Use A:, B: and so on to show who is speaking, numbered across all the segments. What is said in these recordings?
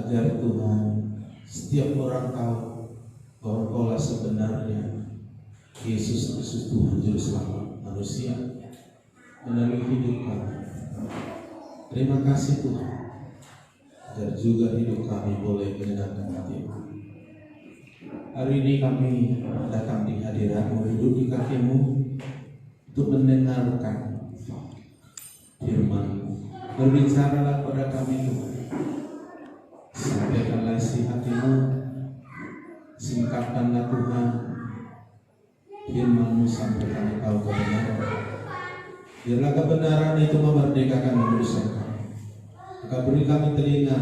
A: ajar Tuhan setiap orang tahu bahwa Engkaulah sebenarnya Yesus Kristus Tuhan Juru Selamat manusia melalui hidup kami. Terima kasih Tuhan, agar juga hidup kami boleh menyenangkan hati-Mu. Hari ini kami datang di hadirat-Mu, duduk di kaki-Mu untuk mendengarkan firman-Mu. Berbicaralah kepada kami Tuhan, sampaikanlah isi hati-Mu, singkapkanlah Tuhan firman-Mu sampai kami tahu kebenaran. Biarlah kebenaran itu memerdekakan manusia kami. Maka beri kami telinga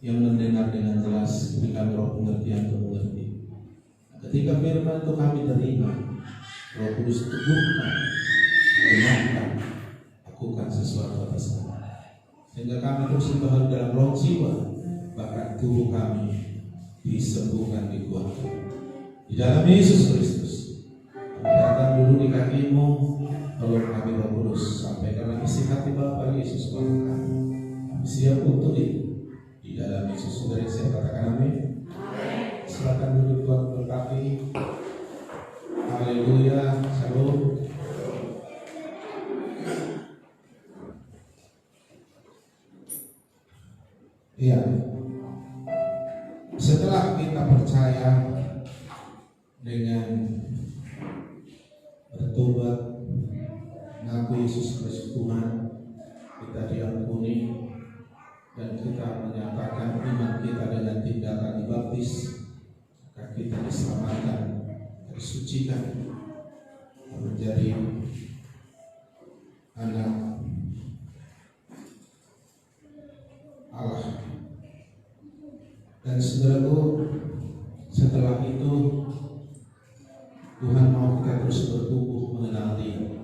A: yang mendengar dengan jelas, beri kami roh pengertian untuk mengerti. Ketika firman itu kami terima, Roh Kudus teguhkan, benarkan, lakukan sesuatu atas kami, sehingga kami terus berbahagia dalam roh jiwa, bahkan tubuh kami disembuhkan, dikuatkan. Di dalam Yesus Kristus, kami datang dulu di kaki-Mu. Tolong kami Roh Kudus, sampaikan isi hati Bapa Yesus kepada kami. Kami siap untuk itu. Di dalam Yesus, saudara saya katakan amin. Silakan duduk, Tuhan berkati. Haleluya, shalom. Iya. Setelah kita percaya dengan bertobat, mengaku Yesus Kristus Tuhan, kita diampuni dan kita menyatakan iman kita dengan tindakan dibaptis, maka kita diselamatkan, disucikan, menjadi anak Allah. Dan saudaraku, setelah itu Tuhan mau kita terus bertumbuh mengenal Dia.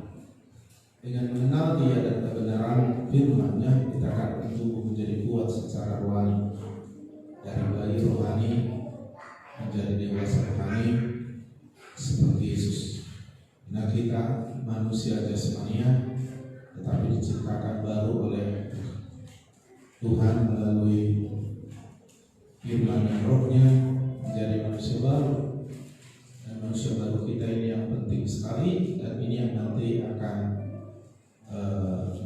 A: Dengan mengenal Dia dan kebenaran firman-Nya, kita akan bertumbuh menjadi kuat secara rohani, dari bayi rohani menjadi dewasa rohani seperti Yesus. Nah, kita manusia jasmania, tetapi diciptakan baru oleh Tuhan melalui firman dan rohnya menjadi manusia baru. Dan manusia baru kita ini yang penting sekali, dan ini yang nanti akan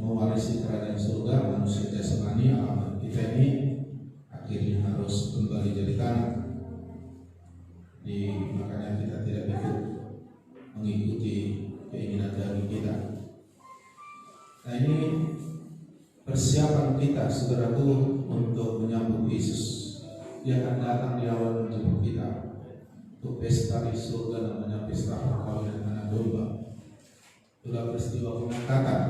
A: mewarisi kerajaan surga. Manusia jasmani alam kita ini akhirnya harus kembali jadi tanah. Makanya kita tidak ikut mengikuti keinginan daging kita. Nah, ini persiapan kita, saudaraku, untuk menyambut Yesus. Dia akan datang di awal menjemput kita untuk pesta di surga, namanya pesta perkawinan anak domba. Itulah peristiwa pengangkatan.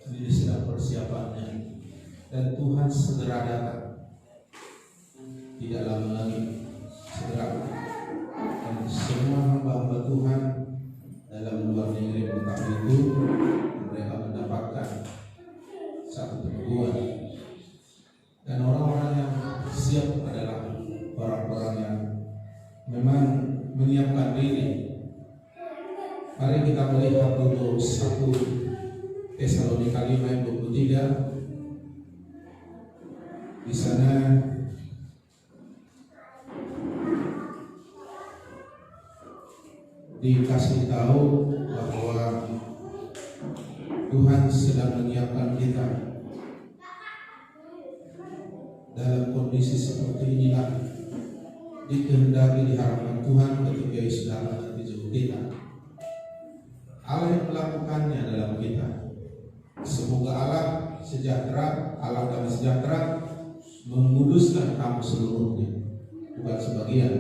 A: Ini sedang persiapannya, dan Tuhan segera datang. Tidak lama lagi, segera. Dan semua hamba-hamba Tuhan dalam luar negeri mengetahui itu, mereka mendapatkan satu peneguhan. Dan orang-orang yang siap adalah orang-orang yang memang menyiapkan diri. Mari kita melihat dulu 1 Tesalonika 5 ayat 23. Di sana dikasih tahu bahwa Tuhan sedang menyiapkan kita. Dalam kondisi seperti inilah dikehendaki, diharapkan Tuhan ketika Yesus datang nanti jemput kita. Allah yang melakukannya dalam kita. Semoga Allah sejahtera, Allah damai sejahtera menguduskan kamu seluruhnya, bukan sebagian.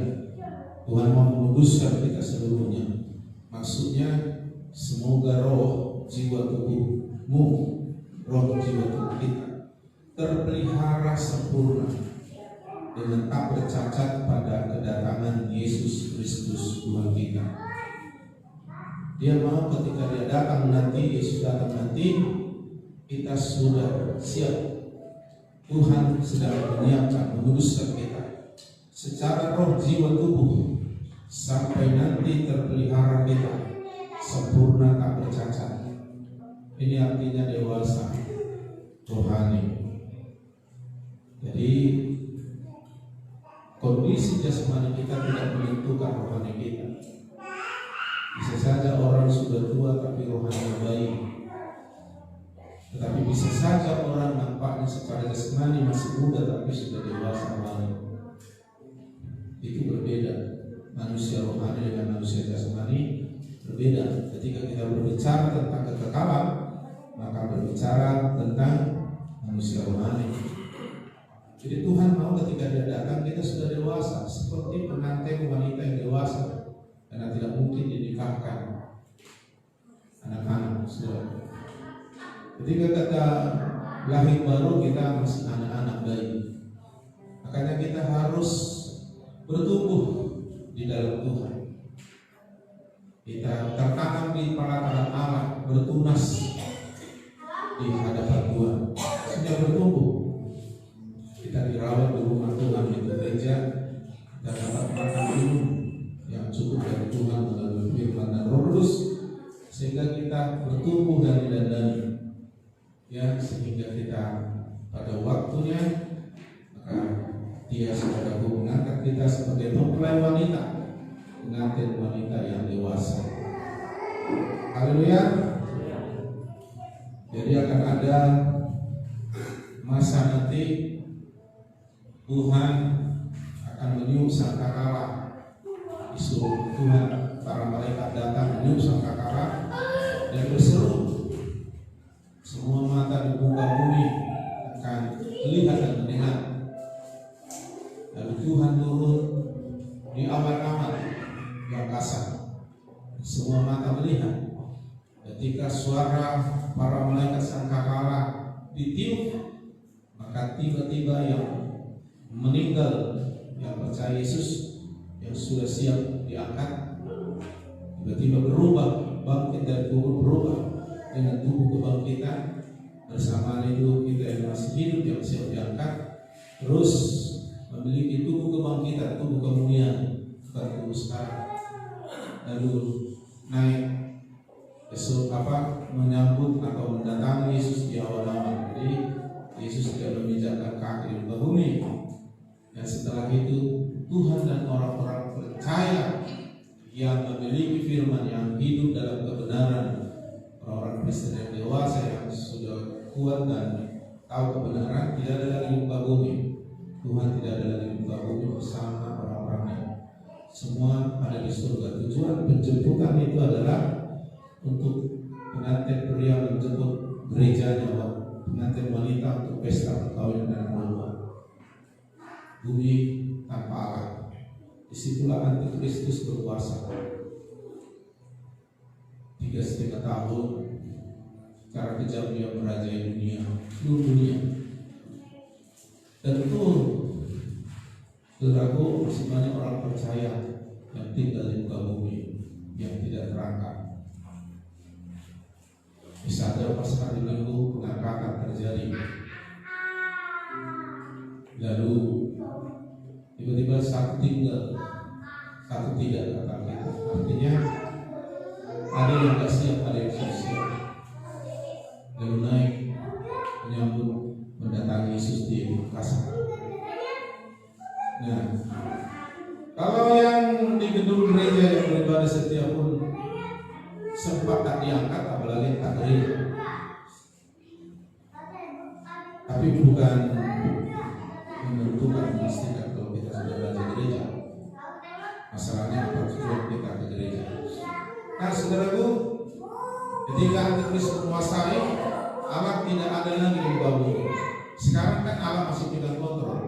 A: Tuhan mau menguduskan kita seluruhnya. Maksudnya semoga roh, jiwa, tubuhmu, roh, jiwa, tubuh kita terpelihara sempurna dengan tak bercacat pada kedatangan Yesus Kristus Tuhan kita. Dia mau ketika Dia datang nanti, Yesus datang nanti, kita sudah siap. Tuhan sedang menyiapkan, menguduskan kita secara roh, jiwa, tubuh, sampai nanti terpelihara kita sempurna, tak bercacat. Ini artinya dewasa rohani. Jadi jasmani kita tidak menentukan rohani kita. Bisa saja orang sudah tua tapi rohaninya baik, tetapi bisa saja orang nampaknya secara jasmani masih muda tapi sudah dewasa banget. Itu berbeda. Manusia rohani dengan manusia jasmani berbeda. Ketika kita berbicara tentang kekekalan, maka berbicara tentang manusia rohani. Jadi Tuhan mau ketika Dia datang kita sudah dewasa, seperti pengantin wanita yang dewasa, karena tidak mungkin dinikahkan anak-anak. Ketika kita lahir baru kita masih anak-anak bayi, makanya kita harus bertumbuh di dalam Tuhan. Kita tertanam di pelataran Allah, bertunas di hadapan Tuhan, sudah bertumbuh. Kita dirawat di rumah Tuhan, di gereja, kita dapat makan minum yang cukup dari Tuhan melalui firman dan Roh Kudus, sehingga kita bertumbuh dan didandani, ya, sehingga kita pada waktunya maka Dia sudah mengangkat kita sebagai mempelai wanita, pengantin wanita yang dewasa. Haleluya. Jadi akan ada masa nanti Tuhan akan meniup sangkakala. Disuruh Tuhan, para malaikat datang meniup sangkakala dan berseru. Semua mata di muka bumi akan melihat dan mendengar. Lalu Tuhan turun di awan-awan yang kasar. Semua mata melihat. Ketika suara para malaikat sangkakala ditiup, maka tiba-tiba yang meninggal, yang percaya Yesus, yang sudah siap diangkat, tiba-tiba berubah, bangkit dari kubur, berubah dengan tubuh kebangkitan. Bersamaan itu kita yang masih hidup, yang siap diangkat, terus memiliki tubuh kebangkitan, tubuh kemuliaan, bukan tubuh sekarang. Lalu naik besok menyambut atau mendatangi Yesus di awal-awal. Jadi Yesus tidak meminjamkan kaki di muka bumi. Dan setelah itu Tuhan dan orang-orang percaya yang memiliki firman, yang hidup dalam kebenaran, orang-orang Kristen yang dewasa yang sudah kuat dan tahu kebenaran, tidak ada lagi di muka bumi. Tuhan tidak ada lagi di muka bumi bersama orang-orangnya. Semua ada di surga. Tujuan penjemputan itu adalah untuk pengantin pria menjemput gerejanya, pengantin wanita untuk pesta perkawinan dan manual. Bumi tanpa Allah. Disitulah Antikristus berkuasa 3,5 tahun. Secara kejam dia merajai dunia, seluruh dunia. Dan itu saudaraku, masih banyak orang percaya yang tinggal di muka bumi yang tidak terangkat. Bisa ada pas hari Minggu pengangkatan terjadi, lalu tiba-tiba satu tinggal, satu tidak, kata kita. Artinya ada yang tidak siap, ada yang siap. Lalu naik menyambut mendatangi Yesus di Makassar. Nah, kalau yang di gedung gereja yang beribadah setia pun sempat tak diangkat, apalagi tak gereja. Tapi bukan menentukan memastikan kalau kita sudah belajar gereja. Masalahnya apa tujuan kita ke gereja? Nah, saudaraku, ketika Antikristus menguasai, Allah tidak ada lagi di muka bumi. Sekarang kan Allah masih pegang kontrol.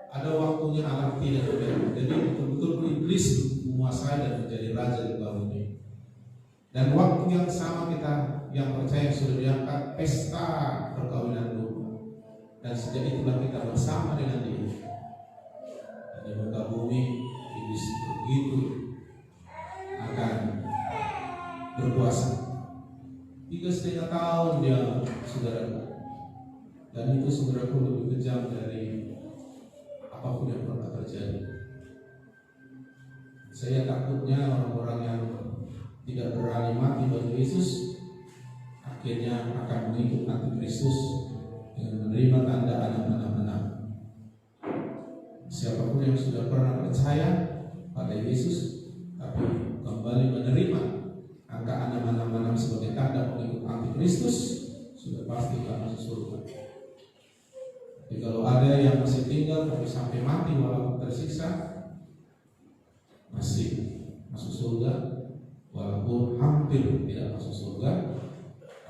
A: Ada waktunya Allah tidak pegang. Jadi betul-betul iblis menguasai dan menjadi raja di muka bumi. Dan waktu yang sama kita yang percaya sudah diangkat pesta perkawinan dulu. Dan sejak itulah kita bersama dengan Dia. Di muka bumi iblis begitu akan berkuasa. 3,5 tahun dia, saudara. Dan itu saudaraku lebih kejam dari apapun yang pernah terjadi. Saya takutnya orang-orang yang tidak berani mati bagi Yesus akhirnya akan mengikut Antikristus dengan menerima tanda anak-anak. Siapapun yang sudah pernah percaya pada Yesus tapi kembali menerima angka 666 sebagai tanda pengikut antikristus, sudah pasti akan masuk surga. Jadi kalau ada yang masih tinggal tapi sampai mati walaupun tersiksa, masih masuk surga walaupun hampir tidak masuk surga,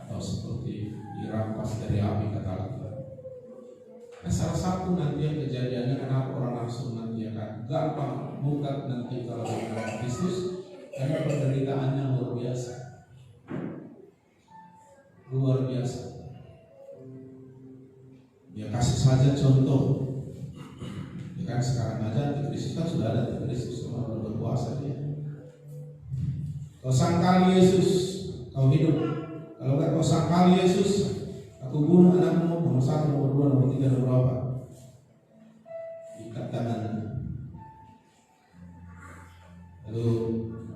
A: atau seperti dirampas dari api kata Allah. Nah, salah satu nanti yang kejadiannya kenapa orang langsung nanti akan gampang murtad nanti kalau mengenal Kristus, karena penderitaannya luar biasa. Luar biasa. Ya kasih saja contoh. Ya kan sekarang aja antikristus kan sudah ada antikristus, orang berkuasa dia. Kau sangkali Yesus, kau hidup. Kalau kau sangkali Yesus, aku bunuh anakmu, nomor 1, nomor 2, nomor 3, nomor berapa? Ikat tangannya. Lalu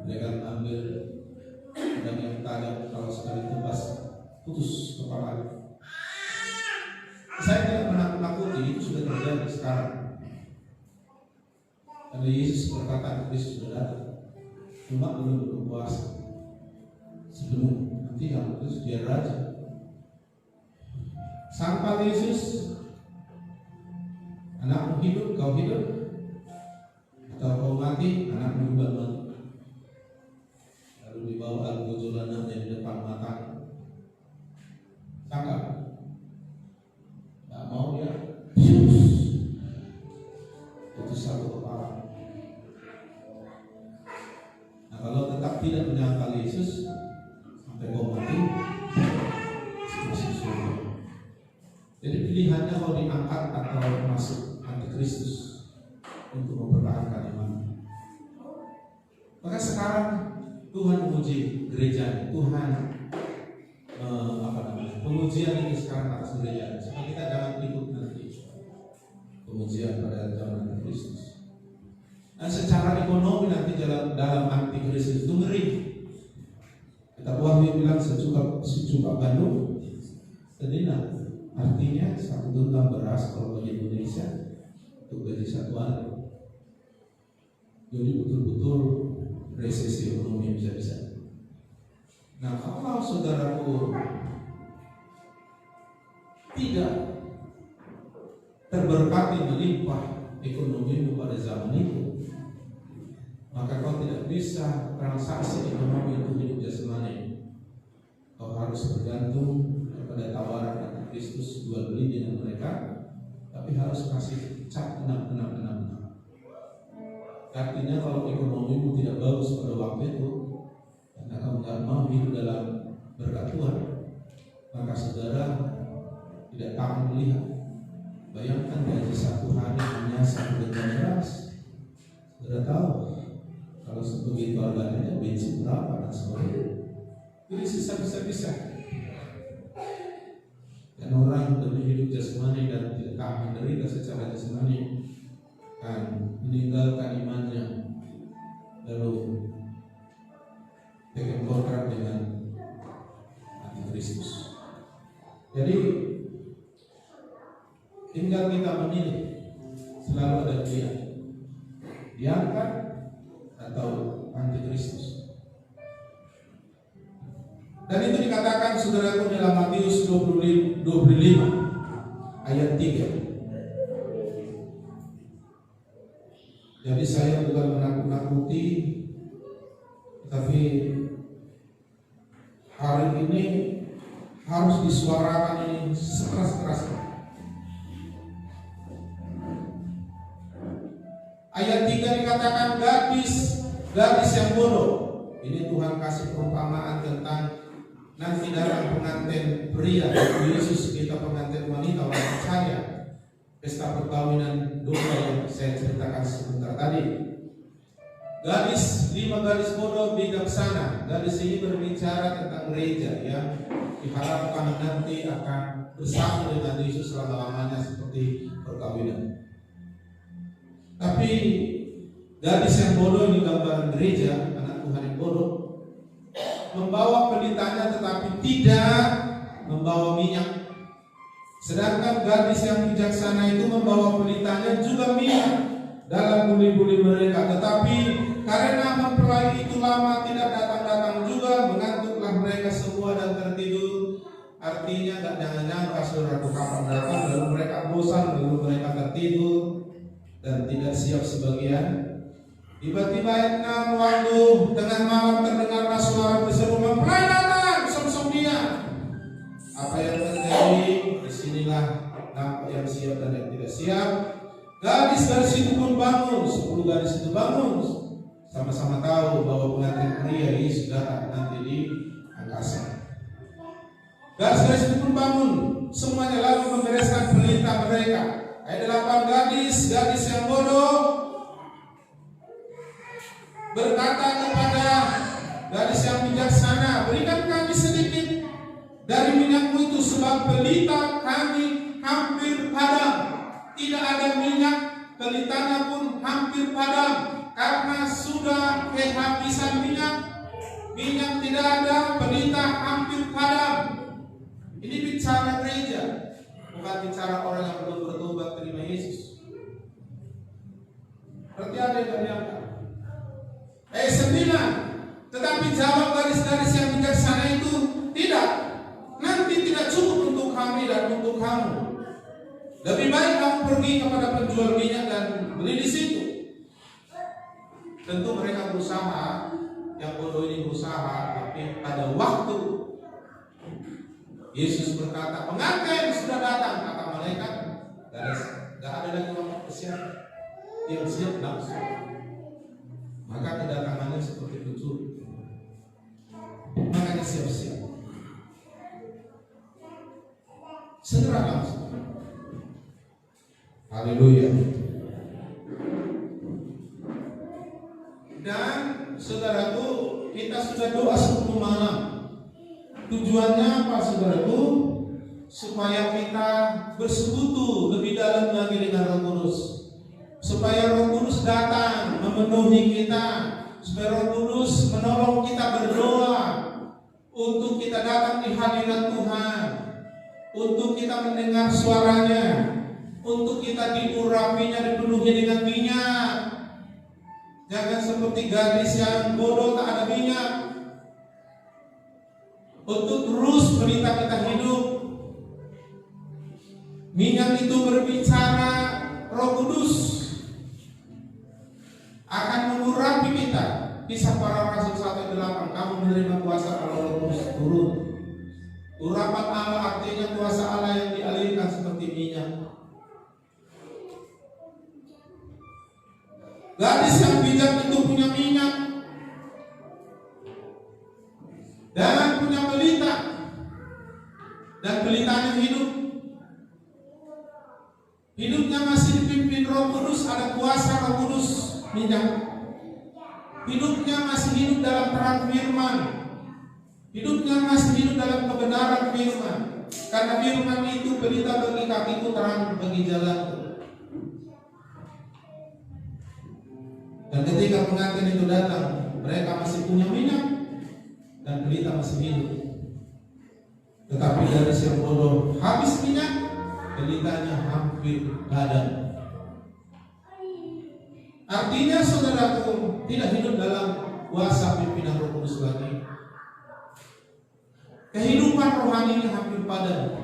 A: mereka ambil pedang yang tajam, kalau sekali tebas putus kepala. Saya tidak pernah menakuti, itu sudah terjadi sekarang. Karena Yesus berkata, Kristus sudah datang, cuma belum berkuasa. Sebelum nanti yang terus dia raja. Sangkal Yesus, anakmu hidup, kau hidup, atau kau mati, anakmu juga mati. Lalu dibawa al-gojolana di depan mata. Sangkal, tak mau ya, putus satu kepala. Nah kalau tetap tidak menyangkal Yesus sampai kau mati, masih surga. Jadi pilihannya mau diangkat atau masuk antikristus untuk mempertahankan iman. Maka sekarang Tuhan menguji gereja, Tuhan pengujian ini sekarang atas gereja. Supaya kita jangan ikut nanti pengujian pada zaman antikristus. Nah, secara ekonomi nanti dalam antikristus itu ngeri. Kita Wahyu bilang secuka gandum sedina. Artinya 1 genggam beras kalau bagi Indonesia untuk gaji satuan. Jadi betul-betul resesi ekonomi bisa-bisa. Nah kalau saudaraku tidak terberkati melimpah ekonomimu pada zaman itu, maka kau tidak bisa transaksi ekonomi untuk hidup jasmani. Kau harus bergantung pada tawaran Kristus jual beli dengan mereka, tapi harus kasih cap 666. Artinya kalau ekonomimu tidak bagus pada waktu itu, karena kamu tidak mau hidup dalam berkat Tuhan, maka saudara tidak akan melihat. Bayangkan gaji 1 hari hanya 1 genggam beras. Saudara tahu kalau begitu harganya bensin berapa dan sebagainya. Jadi sisa-bisa. Dan orang demi hidup jasmani dan tidak akan menderita secara jasmani kan meninggalkan imannya, lalu bikin kontrak dengan antikristus. Jadi tinggal kita memilih, selalu ada pilihan, diangkat atau antikristus. Dan itu dikatakan saudaraku dalam Matius 25 ayat 3. Jadi saya bukan menakut-nakuti, tapi hari ini harus disuarakan ini sekeras-kerasnya. Ayat 3 dikatakan gadis yang bodoh. Ini Tuhan kasih perumpamaan tentang nanti datang pengantin pria, Yesus kita pengantin wanita orang percaya, pesta perkawinan domba yang saya ceritakan sebentar tadi. 5 gadis bodoh bijaksana. Gadis ini berbicara tentang gereja yang diharapkan nanti akan bersatu dengan Yesus selama-lamanya seperti perkawinan. Tapi gadis yang bodoh ini gambaran gereja, anak Tuhan yang bodoh, membawa pelitanya tetapi tidak membawa minyak. Sedangkan gadis yang bijaksana itu membawa pelitanya juga minyak dalam budi-budi mereka. Tetapi karena mempelai itu lama tidak datang-datang juga, mengantuklah mereka semua dan tertidur. Artinya gak jangan-jangan saudaraku kapan datang, lalu mereka bosan, lalu mereka tertidur dan tidak siap sebagian. Tiba-tiba ayat 6, waktu tengah malam terdengarlah suara berseru, mempelai datang, som-som dia. Apa yang terjadi? Disinilah nampak yang siap dan yang tidak siap. Gadis-gadis itu pun bangun, 10 gadis itu bangun, sama-sama tahu bahwa pengantin pria ini sudah nanti di angkasa. Gadis-gadis itu pun bangun, semuanya lalu membereskan pelita mereka. Ayat 8, gadis yang bodoh berkata kepada gadis yang bijaksana, berikan kami sedikit dari minyakmu itu, sebab pelita kami hampir padam. Tidak ada minyak, pelitanya pun hampir padam, karena sudah kehabisan minyak. Minyak tidak ada, pelita hampir padam. Ini bicara gereja, bukan bicara orang yang belum bertobat terima Yesus. Berarti ada yang diangkat. 9. Tetapi jawab gadis-gadis yang bijaksana itu, tidak, nanti tidak cukup untuk kami dan untuk kamu. Lebih baik kamu pergi kepada penjual minyak dan beli di situ. Tentu mereka berusaha, yang bodoh ini berusaha, tapi pada waktu Yesus berkata, pengantin sudah datang, kata malaikat, gak ada lagi waktu kesian, yang siap langsung. Maka kedatangannya seperti pencuri. Makanya siap-siap, segera langsung. Haleluya. Dan saudaraku, kita sudah doa 10 malam. Tujuannya apa saudaraku? Supaya kita bersekutu lebih dalam lagi dengan Roh Kudus. Supaya Roh Kudus datang memenuhi kita. Supaya Roh Kudus menolong kita berdoa. Untuk kita datang di hadirat Tuhan. Untuk kita mendengar suaranya. Untuk kita diurapinya, dipenuhi dengan minyak. Jangan seperti gadis yang bodoh tak ada minyak. Untuk terus pelita kita hidup. Minyak itu berbicara Roh Kudus akan mengurapi kita. Kisah Para Rasul 1:8, kamu menerima kuasa kalau Roh Kudus turun. Urapan Allah artinya kuasa Allah yang dialirkan seperti minyak. Gadis yang bijak itu punya minyak dan punya pelita, dan pelitanya hidup. Hidupnya masih dipimpin Roh Kudus, ada kuasa Roh Kudus, minyak. Hidupnya masih hidup dalam terang firman. Hidupnya masih hidup dalam kebenaran firman. Karena firman itu pelita bagi kakiku, terang bagi jalanku. Dan ketika pengantin itu datang, mereka masih punya minyak dan pelita masih hidup. Tetapi gadis yang bodoh habis minyak, pelitanya hampir padam. Artinya saudaraku tidak hidup dalam kuasa pimpinan Roh Kudus lagi. Kehidupan rohaninya hampir padam.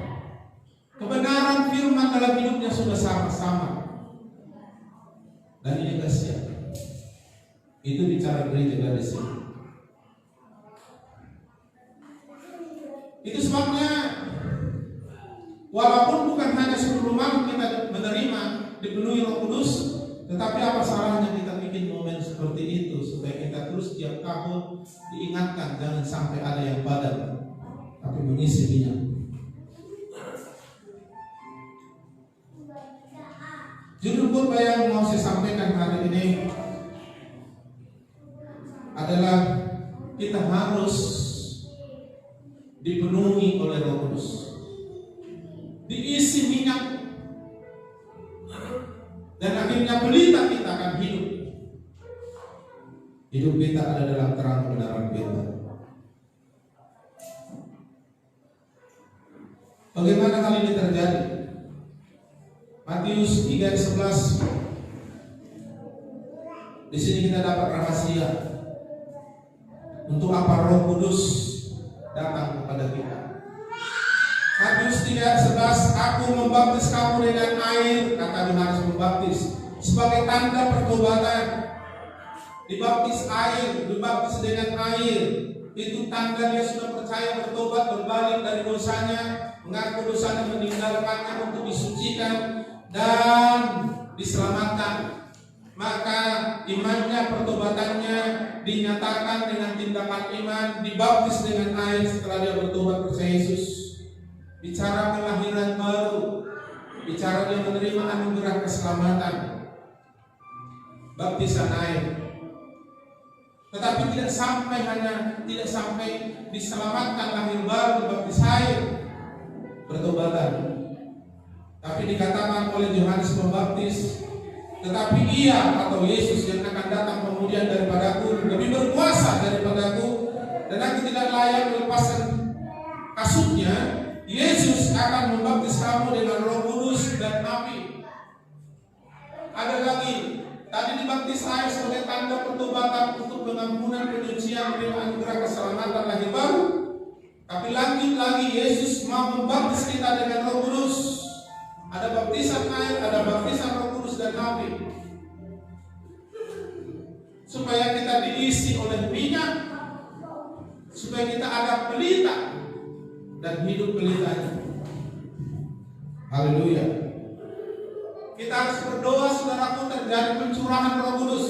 A: Kebenaran firman dalam hidupnya sudah sama-sama. Dan ini kasihan. Itu bicara gereja gadis ini. Itu sebabnya walaupun bukan hanya 10 malam kita menerima dipenuhi Roh Kudus, tetapi apa salahnya kita bikin momen seperti itu supaya kita terus tiap tahun diingatkan jangan sampai ada yang padam, tapi mengisi minyak. Judul khotbah yang mau saya sampaikan hari ini adalah kita harus dipenuhi oleh Roh Kudus, diisi minyak, dan akhirnya pelita kita akan hidup. Hidup kita ada dalam terang kebenaran firman. Bagaimana hal ini terjadi? Matius 3:11, Di sini kita dapat rahasia untuk apa Roh Kudus datang kepada kita. Matius 3:11, aku membaptis kamu dengan air, kata Yohanes membaptis, sebagai tanda pertobatan. Dibaptis air, dibaptis dengan air, itu tanda dia sudah percaya bertobat, berbalik dari dosanya, mengaku dosanya, meninggalkannya untuk disucikan dan diselamatkan. Maka imannya, pertobatannya dinyatakan dengan tindakan iman, dibaptis dengan air setelah dia bertobat percaya Yesus. Bicara kelahiran baru, bicara dia menerima anugerah keselamatan, baptisan air. Tetapi tidak sampai diselamatkan lahir baru dibaptis air, bertobatan. Tapi dikatakan oleh Yohanes Pembaptis, tetapi ia atau Yesus yang akan datang kemudian daripadaku lebih berkuasa daripadaku, dan aku tidak layak melepaskan kasutnya. Yesus akan membaptis kamu dengan Roh Kudus dan api. Ada lagi, tadi dibaptis air sebagai tanda pertobatan untuk pengampunan penyucian dan anugerah keselamatan lahir baru. Tapi lagi Yesus mau membaptis kita dengan Roh Kudus. Ada baptisan air, ada baptisan Roh Kudus dan api, supaya kita diisi oleh minyak, supaya kita ada pelita dan hidup pelitanya. Haleluya. Kita harus berdoa, saudaraku, terjadi pencurahan Roh Kudus.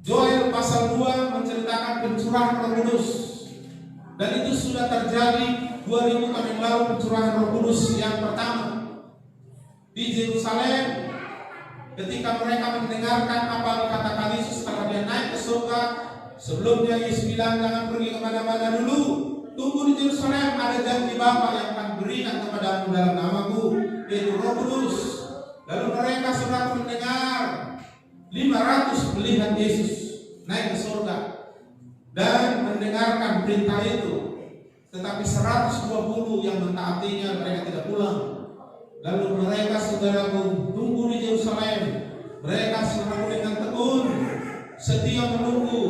A: Joel pasal 2 menceritakan pencurahan Roh Kudus, dan itu sudah terjadi 2000 tahun yang lalu. Pencurahan Roh Kudus yang pertama di Yerusalem, ketika mereka mendengarkan apa yang dikatakan Yesus setelah dia naik ke surga. Sebelumnya Yesus bilang, jangan pergi kemana-mana dulu, tunggu di Yerusalem, ada janji Bapa yang akan berikan kepadamu dalam namaku, yaitu Roh Kudus. Lalu mereka sudah mendengar 500 melihat Yesus naik ke surga dan mendengarkan perintah itu, tetapi 120 yang mentaatinya mereka tidak pulang. Lalu mereka, saudaraku, tunggu di Yerusalem. Mereka selalu dengan tekun setia menunggu,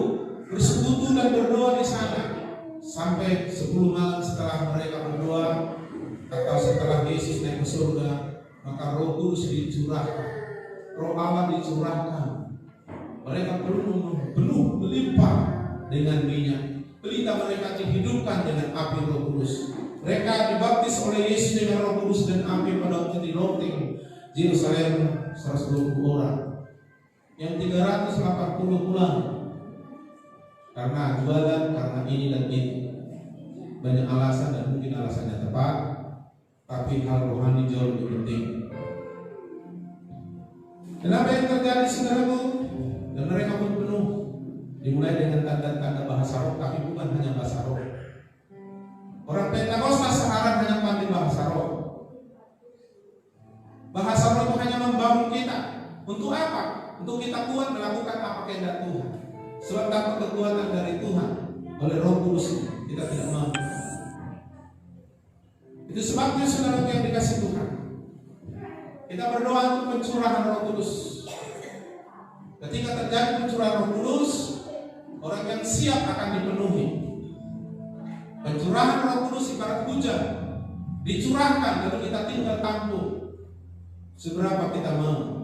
A: bersekutu dan berdoa di sana sampai 10 malam setelah mereka berdoa atau setelah Yesus naik ke surga. Maka Roh Kudus dicurahkan, Roh Allah dicurahkan. Mereka penuh melimpah dengan minyak. Pelita mereka dihidupkan dengan api Roh Kudus. Mereka dibaptis oleh Yesus dengan Roh Kudus dan api pada waktu di Loteng Yerusalem 120 orang, yang 380 pulang karena jualan, karena ini dan itu. Banyak alasan dan mungkin alasannya tepat, tapi hal rohani jauh lebih penting. Kenapa yang terjadi, saudaraku? Dan mereka pun penuh, dimulai dengan tanda-tanda bahasa roh, tapi bukan hanya bahasa roh. Orang Pentakosta sekarang hanya pandai bahasa roh. Bahasa roh itu hanya membangun kita. Untuk apa? Untuk kita kuat melakukan apa kehendak Tuhan. Sebab tanpa kekuatan dari Tuhan oleh Roh Kudus kita tidak mampu. Itu sebabnya, saudara yang dikasih Tuhan, kita berdoa untuk pencurahan Roh Kudus. Ketika terjadi pencurahan Roh Kudus, orang yang siap akan dipenuhi. Pencurahan Roh Kudus ibarat hujan, dicurahkan lalu kita tinggal tampung seberapa kita mau.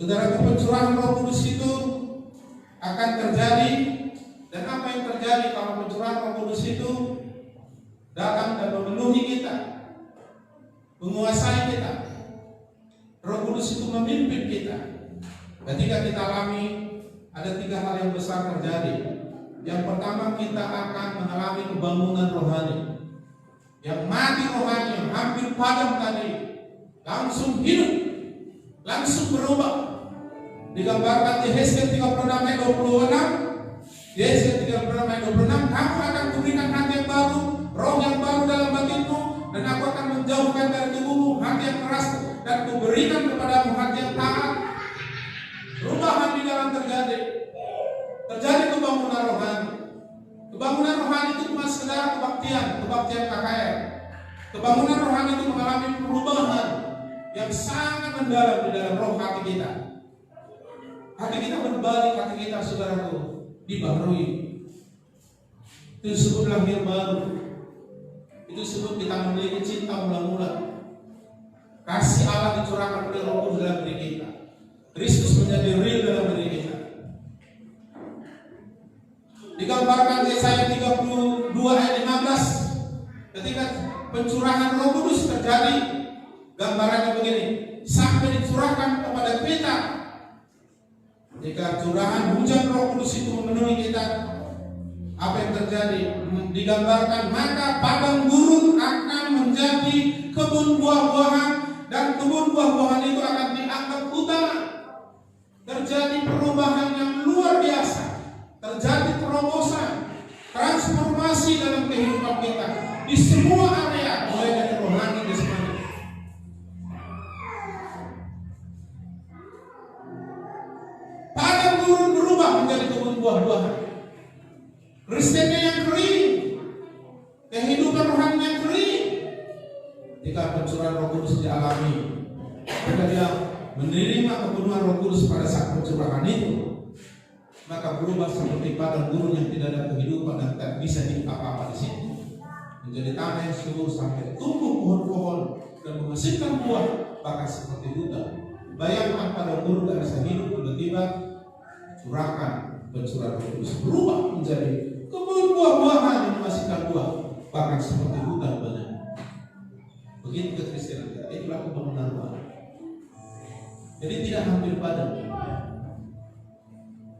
A: Saudara, pencurahan Roh Kudus itu akan terjadi. Dan apa yang terjadi kalau pencurahan Roh Kudus itu datang dan memenuhi kita, menguasai kita? Roh Kudus itu memimpin kita. Ketika kita alami, ada 3 hal yang besar terjadi. Yang pertama, kita akan mengalami kebangunan rohani. Yang mati rohani, yang hampir padam tadi, langsung hidup, langsung berubah. Digambarkan di Yesaya 36 ayat 26. Yesaya 36 ayat 26, kamu akan kuberikan hati yang baru, roh yang baru dalam batinmu, dan aku akan menjauhkan dari tubuhmu hati yang keras, dan kuberikan kepadamu hati yang taat. Perubahan di dalam terjadi kebangunan rohani. Kebangunan rohani itu bukan sekedar kebaktian KKR. Kebangunan rohani itu mengalami perubahan yang sangat mendalam di dalam roh hati kita. Hati kita berbalik, hati kita saudaraku dibaharui. Itu disebut lahir baru. Itu disebut kita memiliki cinta mula-mula. Kasih Allah dicurahkan oleh Roh Kudus dalam diri kita. Kristus menjadi real dalam diri kita. Digambarkan Yesaya 32 ayat 15, ketika pencurahan Roh Kudus terjadi, gambarannya begini: sampai dicurahkan kepada kita. Jika curahan hujan Roh Kudus itu memenuhi kita, apa yang terjadi? Digambarkan maka padang gurun akan menjadi kebun buah-buahan, dan kebun buah-buahan itu akan dianggap hutan. Terjadi perubahan yang luar biasa, terjadi terobosan, transformasi dalam kehidupan kita di semua area, mulai dari rohani dan jasmani. Padang gurun berubah menjadi kebun buah-buahan. Kristennya yang kering, kehidupan rohani yang kering. Jika pencurahan Roh Kudus dialami, jika dia menerima kepenuhan Roh Kudus pada saat pencurahan itu, maka berubah seperti padang gurun yang tidak ada kehidupan dan tak bisa hidup apa-apa di situ, menjadi tanah yang subur sampai tumbuh pohon-pohon dan menghasilkan buah, bahkan seperti hutan. Bayangkan padang gurun tak bisa hidup, tiba-tiba curahkan pencurahan Roh Kudus, berubah menjadi kebun buah-buahan yang menghasilkan buah, bahkan seperti hutan banyak. Begitu kekristenan kita, itulah pembangunan rohani. Jadi tidak hampir padam.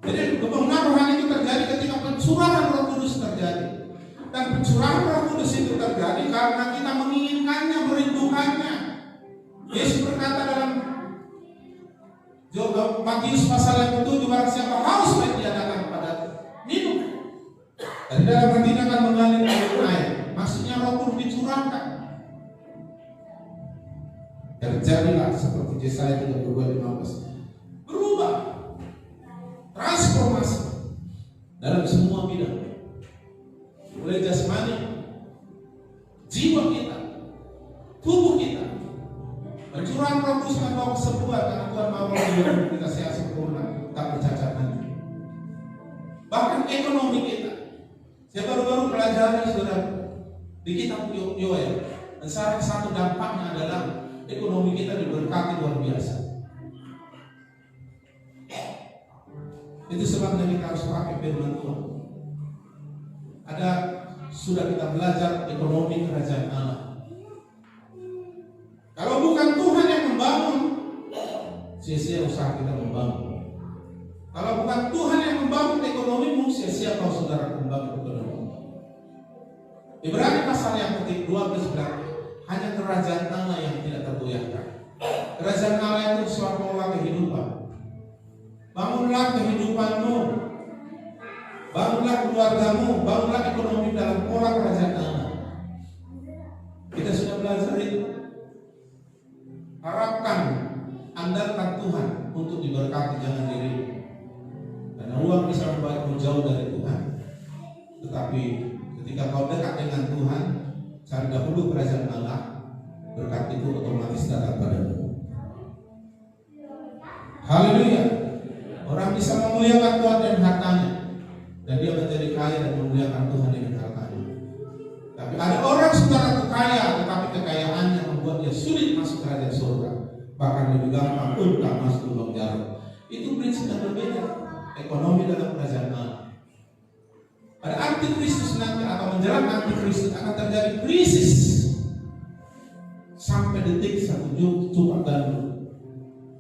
A: Jadi pembangunan rohani itu terjadi ketika pencurahan Roh Kudus terjadi. Dan pencurahan Roh Kudus itu terjadi karena kita menginginkannya, merindukannya. Yesus berkata dalam Matius pasal yang ke-7, barang siapa haus, baik dia datang kepada minum. Dan dalam hatinya akan mengalir air. Maksudnya Roh Kudus dicurahkan. Terjadilah seperti Yesaya 32:15, berubah, transformasi dalam semua bidang, mulai jasmani, jiwa kita, tubuh kita. Pencurahan Roh Kudus membawa kesembuhan karena Tuhan mau kita sehat sempurna, tak bercacat nanti. Bahkan ekonomi kita, saya baru-baru pelajari saudara di kitab Yoel, dan salah satu dampaknya adalah ekonomi kita diberkati luar biasa. Itu sebabnya kita harus pakai firman Tuhan. Sudah kita belajar ekonomi kerajaan Allah. Kalau bukan Tuhan yang membangun, sia-sia usaha kita membangun. Kalau bukan Tuhan yang membangun ekonomimu, sia-sia kau saudara membangun ekonomi. Ibrani pasal yang ke-12 bilang, hanya kerajaan Allah yang tidak tergoyahkan. Kerajaan Allah itu suatu pola kehidupan. Bangunlah kehidupanmu, bangunlah keluargamu, bangunlah ekonomi dalam pola kerajaan Allah. Kita sudah belajar itu. Harapkan, andalkan Tuhan untuk diberkati, jangan diri. Karena uang bisa membuatmu jauh dari Tuhan. Tetapi ketika kau dekat dengan Tuhan, cari dahulu kerajaan Allah, berkat itu otomatis datang padamu. Haleluya. Orang bisa memuliakan Tuhan dengan hartanya, dan dia menjadi kaya dan memuliakan Tuhan dengan hartanya. Tapi ada orang saudara kaya, tetapi kekayaannya membuat dia sulit masuk kerajaan surga. Bahkan lebih gampang untuk masuk lubang jarum. Itu prinsip yang berbeda. Ekonomi dalam kerajaan Allah. Pada antikristus nanti atau menjelang antikristus akan terjadi krisis sampai detik satu cupang gandum.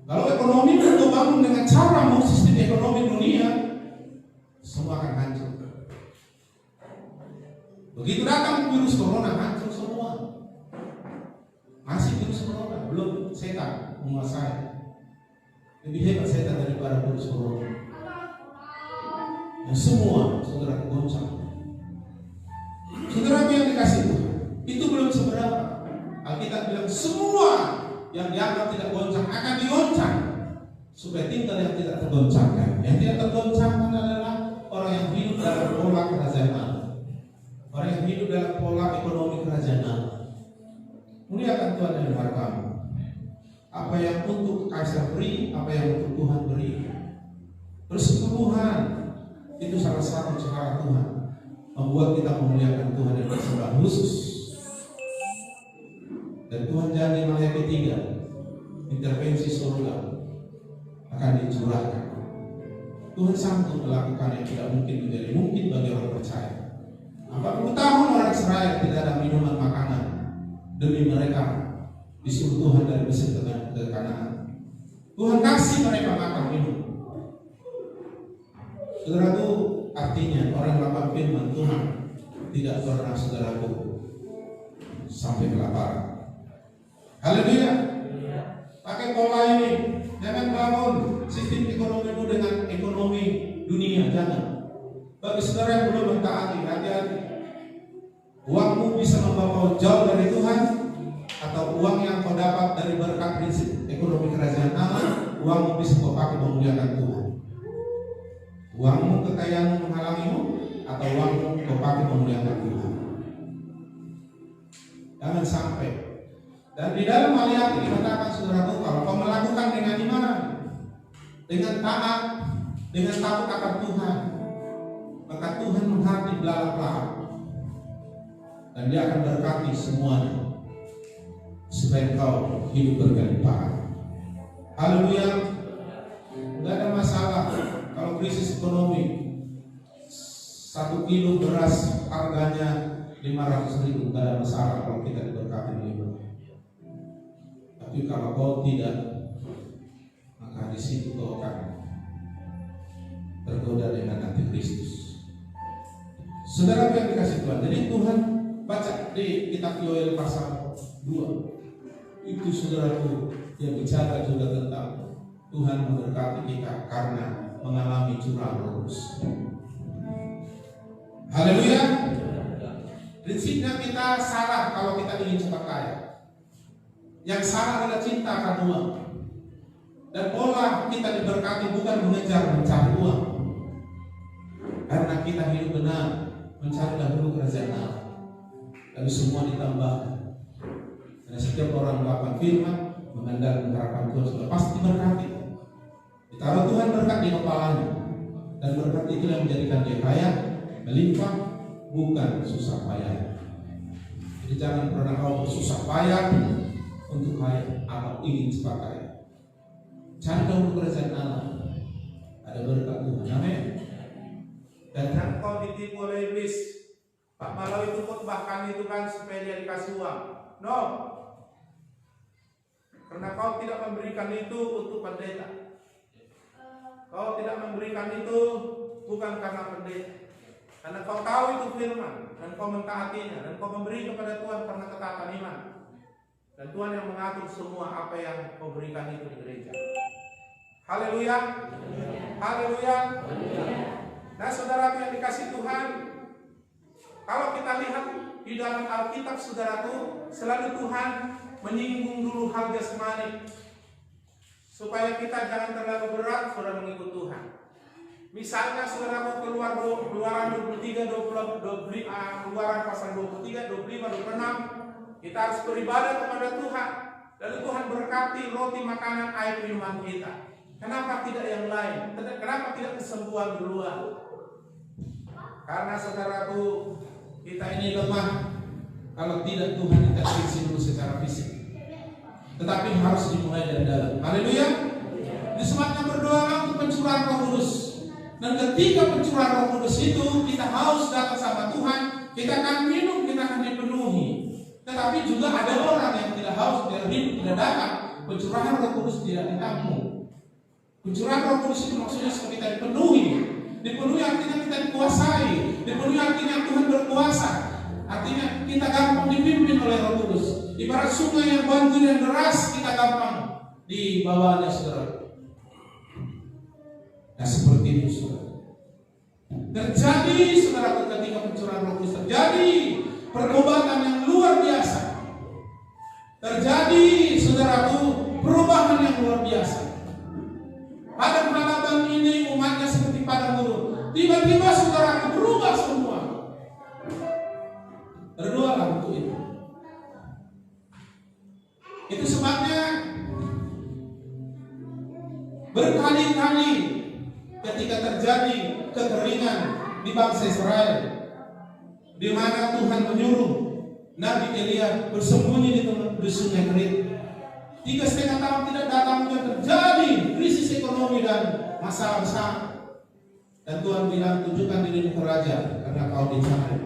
A: Kalau ekonomi itu bangun dengan cara sistem ekonomi dunia, semua akan hancur. Begitu datang virus corona, hancur semua. Masih virus corona, belum setan menguasai. Lebih hebat setan daripada virus corona. Dan semua saudara goncang. Saudara yang dikasih Tuhan, itu belum seberapa. Alkitab bilang semua yang dianggap tidak goncang akan digoncang, supaya tinggal yang tidak tergoncangkan. Yang tidak tergoncangkan adalah orang yang hidup dalam pola kerajaan Allah, orang yang hidup dalam pola ekonomi kerajaan Allah. Muliakan Tuhan dengan hartamu. Apa yang untuk Kaisar beri, apa yang untuk Tuhan beri. Persekutuan itu salah satu cara Tuhan membuat kita memuliakan Tuhan dan bersembah khusus. Dan Tuhan janji Matius 3, intervensi surga akan dicurahkan. Tuhan sanggup melakukan yang tidak mungkin menjadi mungkin bagi orang percaya. 40 tahun orang Israel tidak ada minuman makanan demi mereka disuruh Tuhan dari Mesir ke Kanaan. Tuhan kasih mereka makan minum. Saudaraku, artinya orang melakukan firman Tuhan tidak pernah saudaraku sampai kelaparan. Haleluya. Pakai pola ini. Jangan bangun sistem ekonomimu dengan ekonomi dunia, jangan. Bagi saudara yang belum mentaati, hati-hati. Uangmu bisa membawa jauh dari Tuhan, atau uang yang kau dapat dari berkat prinsip ekonomi kerajaan Allah, uangmu bisa kau pakai memuliakan Tuhan. Uangmu, kekayaanmu menghalangimu, atau uangmu kau pakai memuliakan Tuhan. Jangan sampai. Dan di dalam Matius dikatakan saudaraku, kalau kau melakukan dengan iman, dengan taat, dengan takut akan Tuhan, maka Tuhan menghati belak-belak, dan Dia akan berkati semuanya supaya kau hidup berkelimpahan. Haleluya. Tidak ada masalah kalau krisis ekonomi. 1 kilo beras harganya 500.000, tidak ada masalah kalau kita diberkati dengan. Tapi kalau kau tidak, maka di situ kau akan tergoda dengan antikristus. Saudara yang dikasih Tuhan, jadi Tuhan baca di kitab Yoel pasal 2 itu saudaraku yang bicara juga tentang Tuhan memberkati kita karena mengalami curah Roh Kudus. Haleluya. Prinsipnya kita salah kalau kita ingin cepat kaya. Yang salah adalah cinta akan uang. Dan pola kita diberkati bukan mengejar mencari uang. Karena kita hidup benar, mencari dahulu kerajaan Allah. Lalu semua ditambahkan. Karena setiap orang melakukan firman, mengandalkan harapan Tuhan sudah pasti berkati. Ditaruh Tuhan berkat di kepalanya. Dan berkat itu yang menjadikan dia kaya, melimpah, bukan susah payah. Jadi jangan pernah kau bersusah payah untuk kaya atau ingin cepat kaya. Cari dahulu kerajaan Allah. Ada berkat Tuhan. Amin.
B: Dan jangan kau ditipu oleh iblis. Pak Malau itu bahkan itu kan supaya dia dikasih uang. No. Karena kau tidak memberikan itu untuk pendeta. Kau tidak memberikan itu bukan karena pendeta. Karena kau tahu itu firman dan kau mentaatinya dan kau memberi kepada Tuhan karena ketaatan iman. Dan Tuhan yang mengatur semua apa yang kau berikan itu di gereja. Haleluya. Haleluya. Nah saudara yang dikasih Tuhan, kalau kita lihat di dalam Alkitab saudaraku, selalu Tuhan menyinggung dulu hal jasmani supaya kita jangan terlalu berat saudara mengikut Tuhan. Misalnya saudaraku Keluaran 23, 20, Keluaran pasal 23, 25, 26, kita harus beribadah kepada Tuhan. Lalu Tuhan berkati roti, makanan, air, minuman kita. Kenapa tidak yang lain? Kenapa tidak kesembuhan duluan? Karena saudaraku, kita ini lemah. Kalau tidak Tuhan intervensi dulu secara fisik. Tetapi harus dimulai dari dalam. Haleluya. Ini sebabnya berdoa untuk pencurahan Roh Kudus. Dan ketika pencurahan Roh Kudus itu kita haus datang sama Tuhan, kita akan minum, kita akan dipenuhi. Tetapi juga ada orang yang tidak haus, tidak hidup, tidak datang. Pencurahan Roh Kudus tidak ditampung. Pencurahan Roh Kudus itu maksudnya supaya kita dipenuhi. Dipenuhi artinya kita dikuasai. Dipenuhi artinya Tuhan berkuasa. Artinya kita gampang dipimpin oleh Roh Kudus. Ibarat sungai yang banjir yang deras, kita gampang di bawahnya saudara. Nah seperti itu saudara. Terjadi saudara ketika pencurahan Roh Kudus terjadi pertobatan yang luar biasa. Terjadi saudaraku perubahan yang luar biasa. Padang Halaban ini umatnya seperti padang gurun. Tiba-tiba saudaraku berubah semua. Berdoalah untuk itu. Itu sebabnya
A: Berkali-kali ketika terjadi kekeringan di bangsa Israel, di mana Tuhan menyuruh Nabi Elia bersembunyi di sungai Kerit. 3,5 tahun tidak datang, juga terjadi krisis ekonomi dan masalah besar. Dan Tuhan bilang, tunjukkan dirimu ke raja karena kau dicari.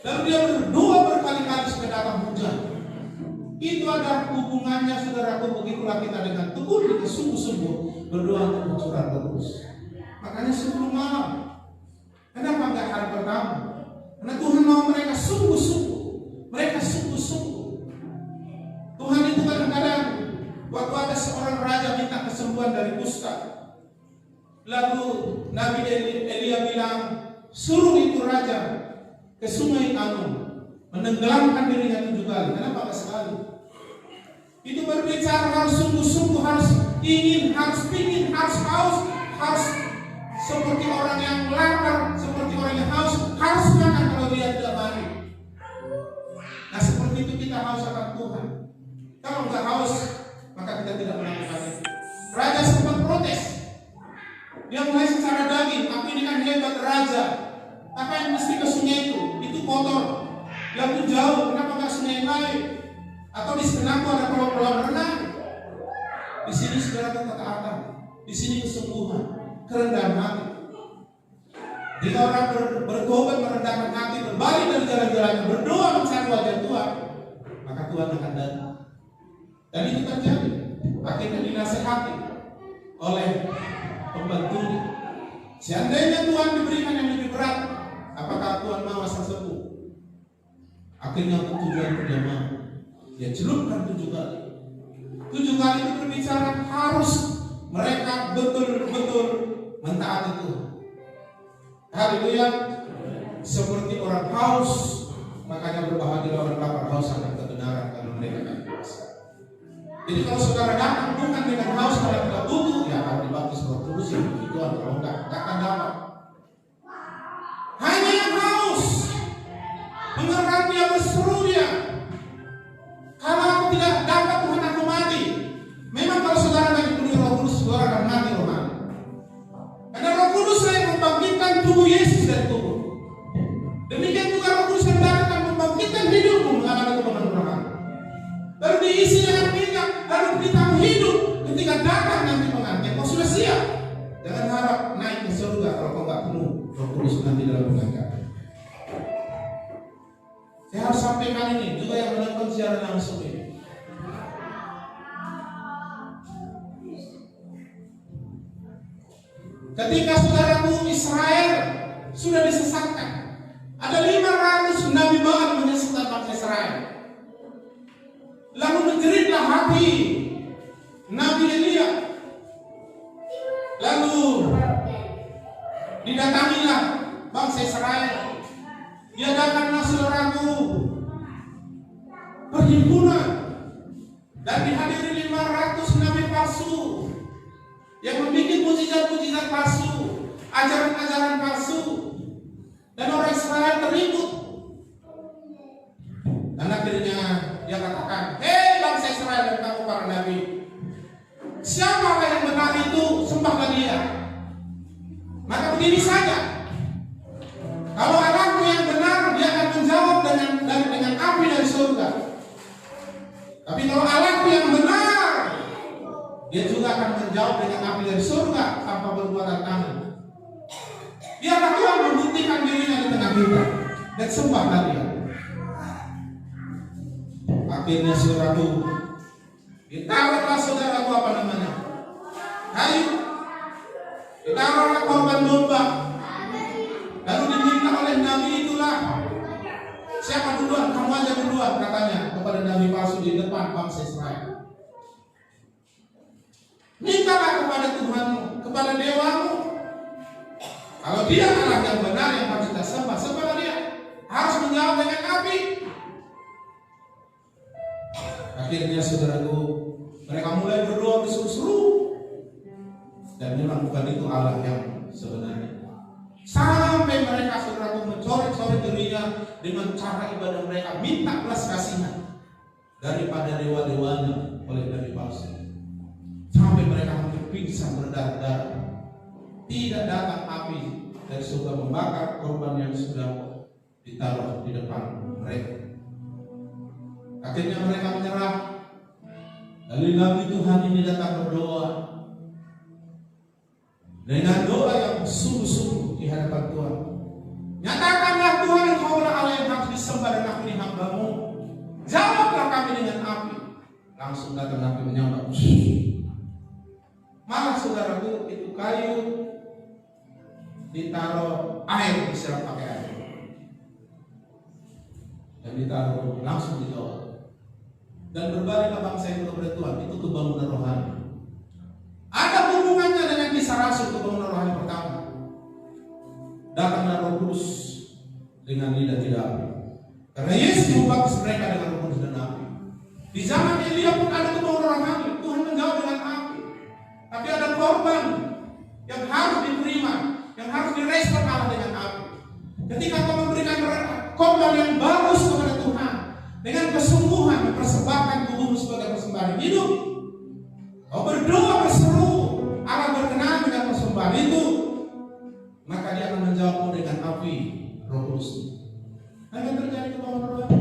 A: Lalu dia berdoa berkali-kali supaya datang hujan. Itu ada hubungannya, saudaraku. Begitulah kita dengan tekun, kita sungguh-sungguh berdoa untuk mencurah terus. Makanya sebelum malam, kenapa enggak hari pertama? Karena Tuhan mau mereka sungguh-sungguh. Mereka sungguh-sungguh. Tuhan itu kadang-kadang waktu ada seorang raja minta kesembuhan dari kusta, lalu Nabi Elia bilang, suruh itu raja ke sungai Anum, menenggelamkan dirinya 7 kali. Kenapa enggak sekali? Itu berbicara harus sungguh-sungguh, harus ingin, harus pingin, harus haus, harus seperti orang yang lapar, seperti orang yang haus, harus makan kalau dia tidak mati. Nah, seperti itu kita haus akan Tuhan. Kalau enggak haus, maka kita tidak melakukan itu. Raja sempat protes. Dia mulai secara daging, aku ini kan hebat raja. Apa yang mesti ke sungai itu kotor. Lalu jauh, kenapa enggak sungai yang lain? Atau di sekenangku ada kolam renang. Di sini saudara ketaatan, di sini kesungguhan, kerendahan hati. Jika orang bertobat, merendahkan hati, berbalik dari jalan-jalannya, berdoa mencari wajah Tuhan, maka Tuhan akan datang. Dan itu terjadi. Akhirnya dinasihati oleh pembantunya. Seandainya Tuhan diberikan yang lebih berat, apakah Tuhan mau asal sembuh? Akhirnya untuk tujuan dia mau. Dia celupkan 7 kali. 7 kali itu berbicara harus mereka betul-betul mentaati Tuhan. Haleluya. Seperti orang haus, makanya berbahagia orang lapar haus akan kebenaran karena mereka akan dewasa. Jadi kalau saudara datang bukan dengan haus karena tidak butuh, ya harus dibaptis Roh Kudus ya begituan. Kalau enggak akan dapat. Hanya yang haus, mengeram dia, berseru dia. Kalau aku tidak dapat, Tuhan aku mati. Memang kalau saudara tidak dipenuhi Roh Kudus, saudara akan mati rohani. Karena Roh Kudus yang membangkitkan tubuh Yesus dari kubur. Demikian juga Roh Kudus yang akan membangkitkan hidupmu mengalami kemenangan rohani. Lalu diisi dengan minyak, lalu beritahu hidup. Ketika datang nanti pengantin, kau sudah siap. Jangan harap naik ke surga kalau kau nggak penuh Roh Kudus nanti dalam pengangkatan. Saya harus sampaikan ini juga yang menonton siaran langsung ini. Ketika saudaraku Israel sudah disesatkan, ada 500 nabi Baal menyesatkan bangsa Israel. Lalu menjeritlah hati Nabi Elia. Lalu didatangilah bangsa Israel. Diadakanlah saudaraku perhimpunan dan dihadiri 500 nabi palsu yang membuat mujizat-mujizat palsu, ajaran-ajaran palsu, dan orang Israel terikut. Dan akhirnya dia katakan, hei bangsa Israel dan kamu para nabi, siapa yang benar itu, sembahlah dia. Maka begini saja, kalau Allahmu yang benar, dia akan menjawab dengan api dari surga. Tapi kalau Allahmu yang benar, dia juga akan menjawab dengan api dari surga tanpa perbuatan tangan. Biarlah Tuhan membuktikan dirinya di tengah kita dan sembahlah dia. Akhirnya saudaraku, ditaruhlah saudaraku apa namanya? Kayu. Ditaruhlah korban domba. Lalu diminta oleh Nabi itulah, siapa duluan? Kamu aja duluan, katanya kepada Nabi palsu di depan bangsa Israel. Mintalah kepada Tuhanmu, kepada dewamu. Kalau dia Allah yang benar yang harus kita sembah, sembahlah dia. Harus menjawab dengan api. Akhirnya saudaraku, mereka mulai berdoa berseru-seru. Dan memang bukan itu Allah yang sebenarnya. Sampai mereka saudaraku mencoret-coret dirinya dengan cara ibadah mereka, minta belas kasihan daripada dewa-dewanya oleh Nabi palsu. Sampai mereka pingsan berdarah-darah. Tidak datang api dari surga membakar korban yang sudah ditaruh di depan mereka. Akhirnya mereka menyerah. Lalu nabi Tuhan ini datang berdoa dengan doa yang sungguh-sungguh di hadapan Tuhan. Nyatakanlah Tuhan, Engkaulah Allah yang harus disembah dan aku ini hamba-Mu. Jawablah kami dengan api. Langsung datang api menyambar. Malah saudaraku, itu kayu ditaruh air, disiram pakai air, dan ditaruh langsung di bawah. Dan berbaliklah bangsa itu kepada Tuhan. Itu kebangunan rohani. Ada hubungannya dengan kisah Rasul, kebangunan rohani pertama. Datanglah Roh Kudus dengan lidah tidak api. Karena Yesus membaptis mereka dengan Roh Kudus dan api. Di zaman Elia pun ada kebangunan rohani. Tuhan menjawab dengan api. Tapi ada korban yang harus diterima, yang harus direspon Allah dengan api. Ketika kau memberikan korban yang bagus kepada Tuhan dengan kesungguhan, mempersembahkan tubuhmu sebagai persembahan hidup, kau berdoa berseru, Allah berkenan dengan persembahan itu, maka Dia akan menjawabmu dengan api Roh Kudus. Hanya terjadi kebangunan rohani.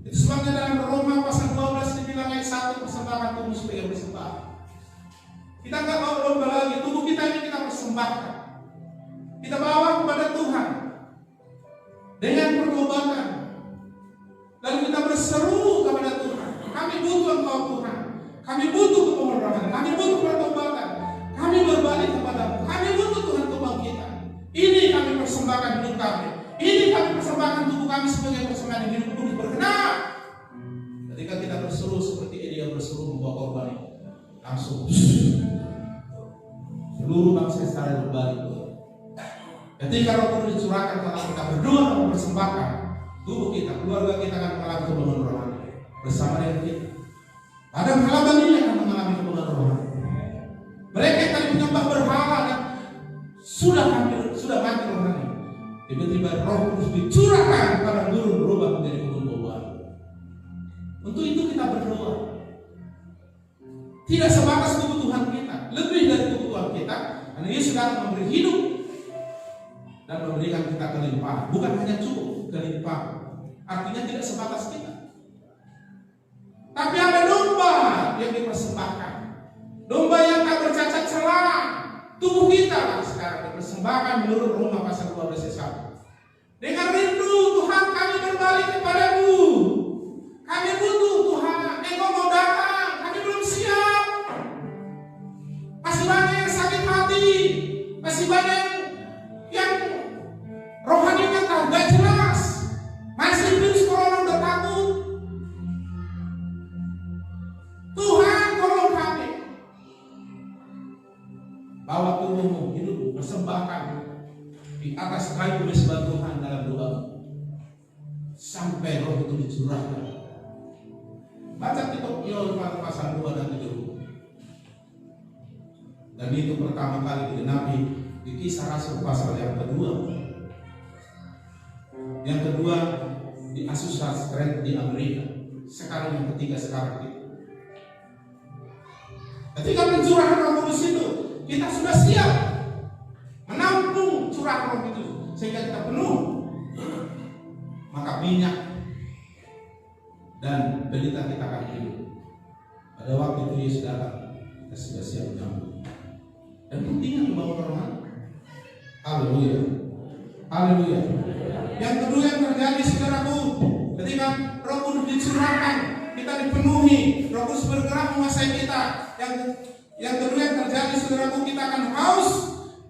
A: Itu sebabnya dalam Roma pasal 12 dibilang ayat 1, persembahkan tubuh sebagai persembahan. Kita nggak mau lomba lagi, tubuh kita ini kita persembahkan. Kita bawa kepada Tuhan dengan pertobatan. Lalu kita berseru kepada Tuhan. Kami butuh Engkau Tuhan. Kami butuh kebenaran. Kami butuh pertobatan. Kami berbalik kepada-Mu. Kami butuh Tuhan kebangkitan. Ini kami persembahkan hidup kami. Ini kami persembahkan tubuh kami sebagai persembahan hidup kudus berkenan. Ketika kita berseru seperti Elia berseru membawa korban itu, langsung seluruh bangsa Israel berbalik. Ketika Roh Kudus dicurahkan kalau kita berdoa dan mempersembahkan tubuh kita, keluarga kita akan mengalami kebangunan rohani bersama dengan kita. Ada halaman ini akan mengalami kebangunan rohani. Mereka yang tadi menyembah berhala dan sudah mati rohani, tiba-tiba Roh Kudus dicurahkan pada gurun berubah menjadi kebun buah. Untuk itu kita berdoa. Tidak sebatas kebutuhan kita, lebih dari kebutuhan kita, karena Yesus akan memberi hidup dan memberikan kita kelimpahan. Bukan hanya cukup kelimpahan, artinya tidak sebatas kita, tapi ada domba yang dipersembahkan, domba yang tak bercacat celah. Tubuh kita sekarang dipersembahkan menurut Roma pasal 12 ayat 1. Dengan rindu Tuhan kami berbalik kepadamu. Kami butuh Tuhan, Engkau mau datang, kami belum siap. Masih banyak yang sakit hati, masih banyak yang rohaninya tak jelas, masih virus corona udah takut. Tuhan tolong kami. Bawa tubuhmu, hidupmu, persembahkan di atas kayu mesbah Tuhan dalam doa sampai Roh itu dicurahkan. Baca kitab Yoel pasal 2 dan 3. Dan itu pertama kali digenapi di Kisah Rasul pasal yang kedua. Yang kedua di Azusa Street di Amerika. Sekarang yang ketiga sekarang itu. Ketika pencurahan Roh Kudus itu, kita sudah siap menampung curahan Roh itu sehingga kita penuh. Maka minyak dan pelita kita akan hidup. Pada waktu itu Yesus datang, kita sudah siap menyambut. Dan pentingnya kebangunan rohani. Haleluya. Haleluya. Yang kedua yang terjadi saudaraku, ketika Roh Kudus dicurahkan, kita dipenuhi, Roh Kudus bergerak menguasai kita. Yang kedua yang terjadi saudaraku, kita akan haus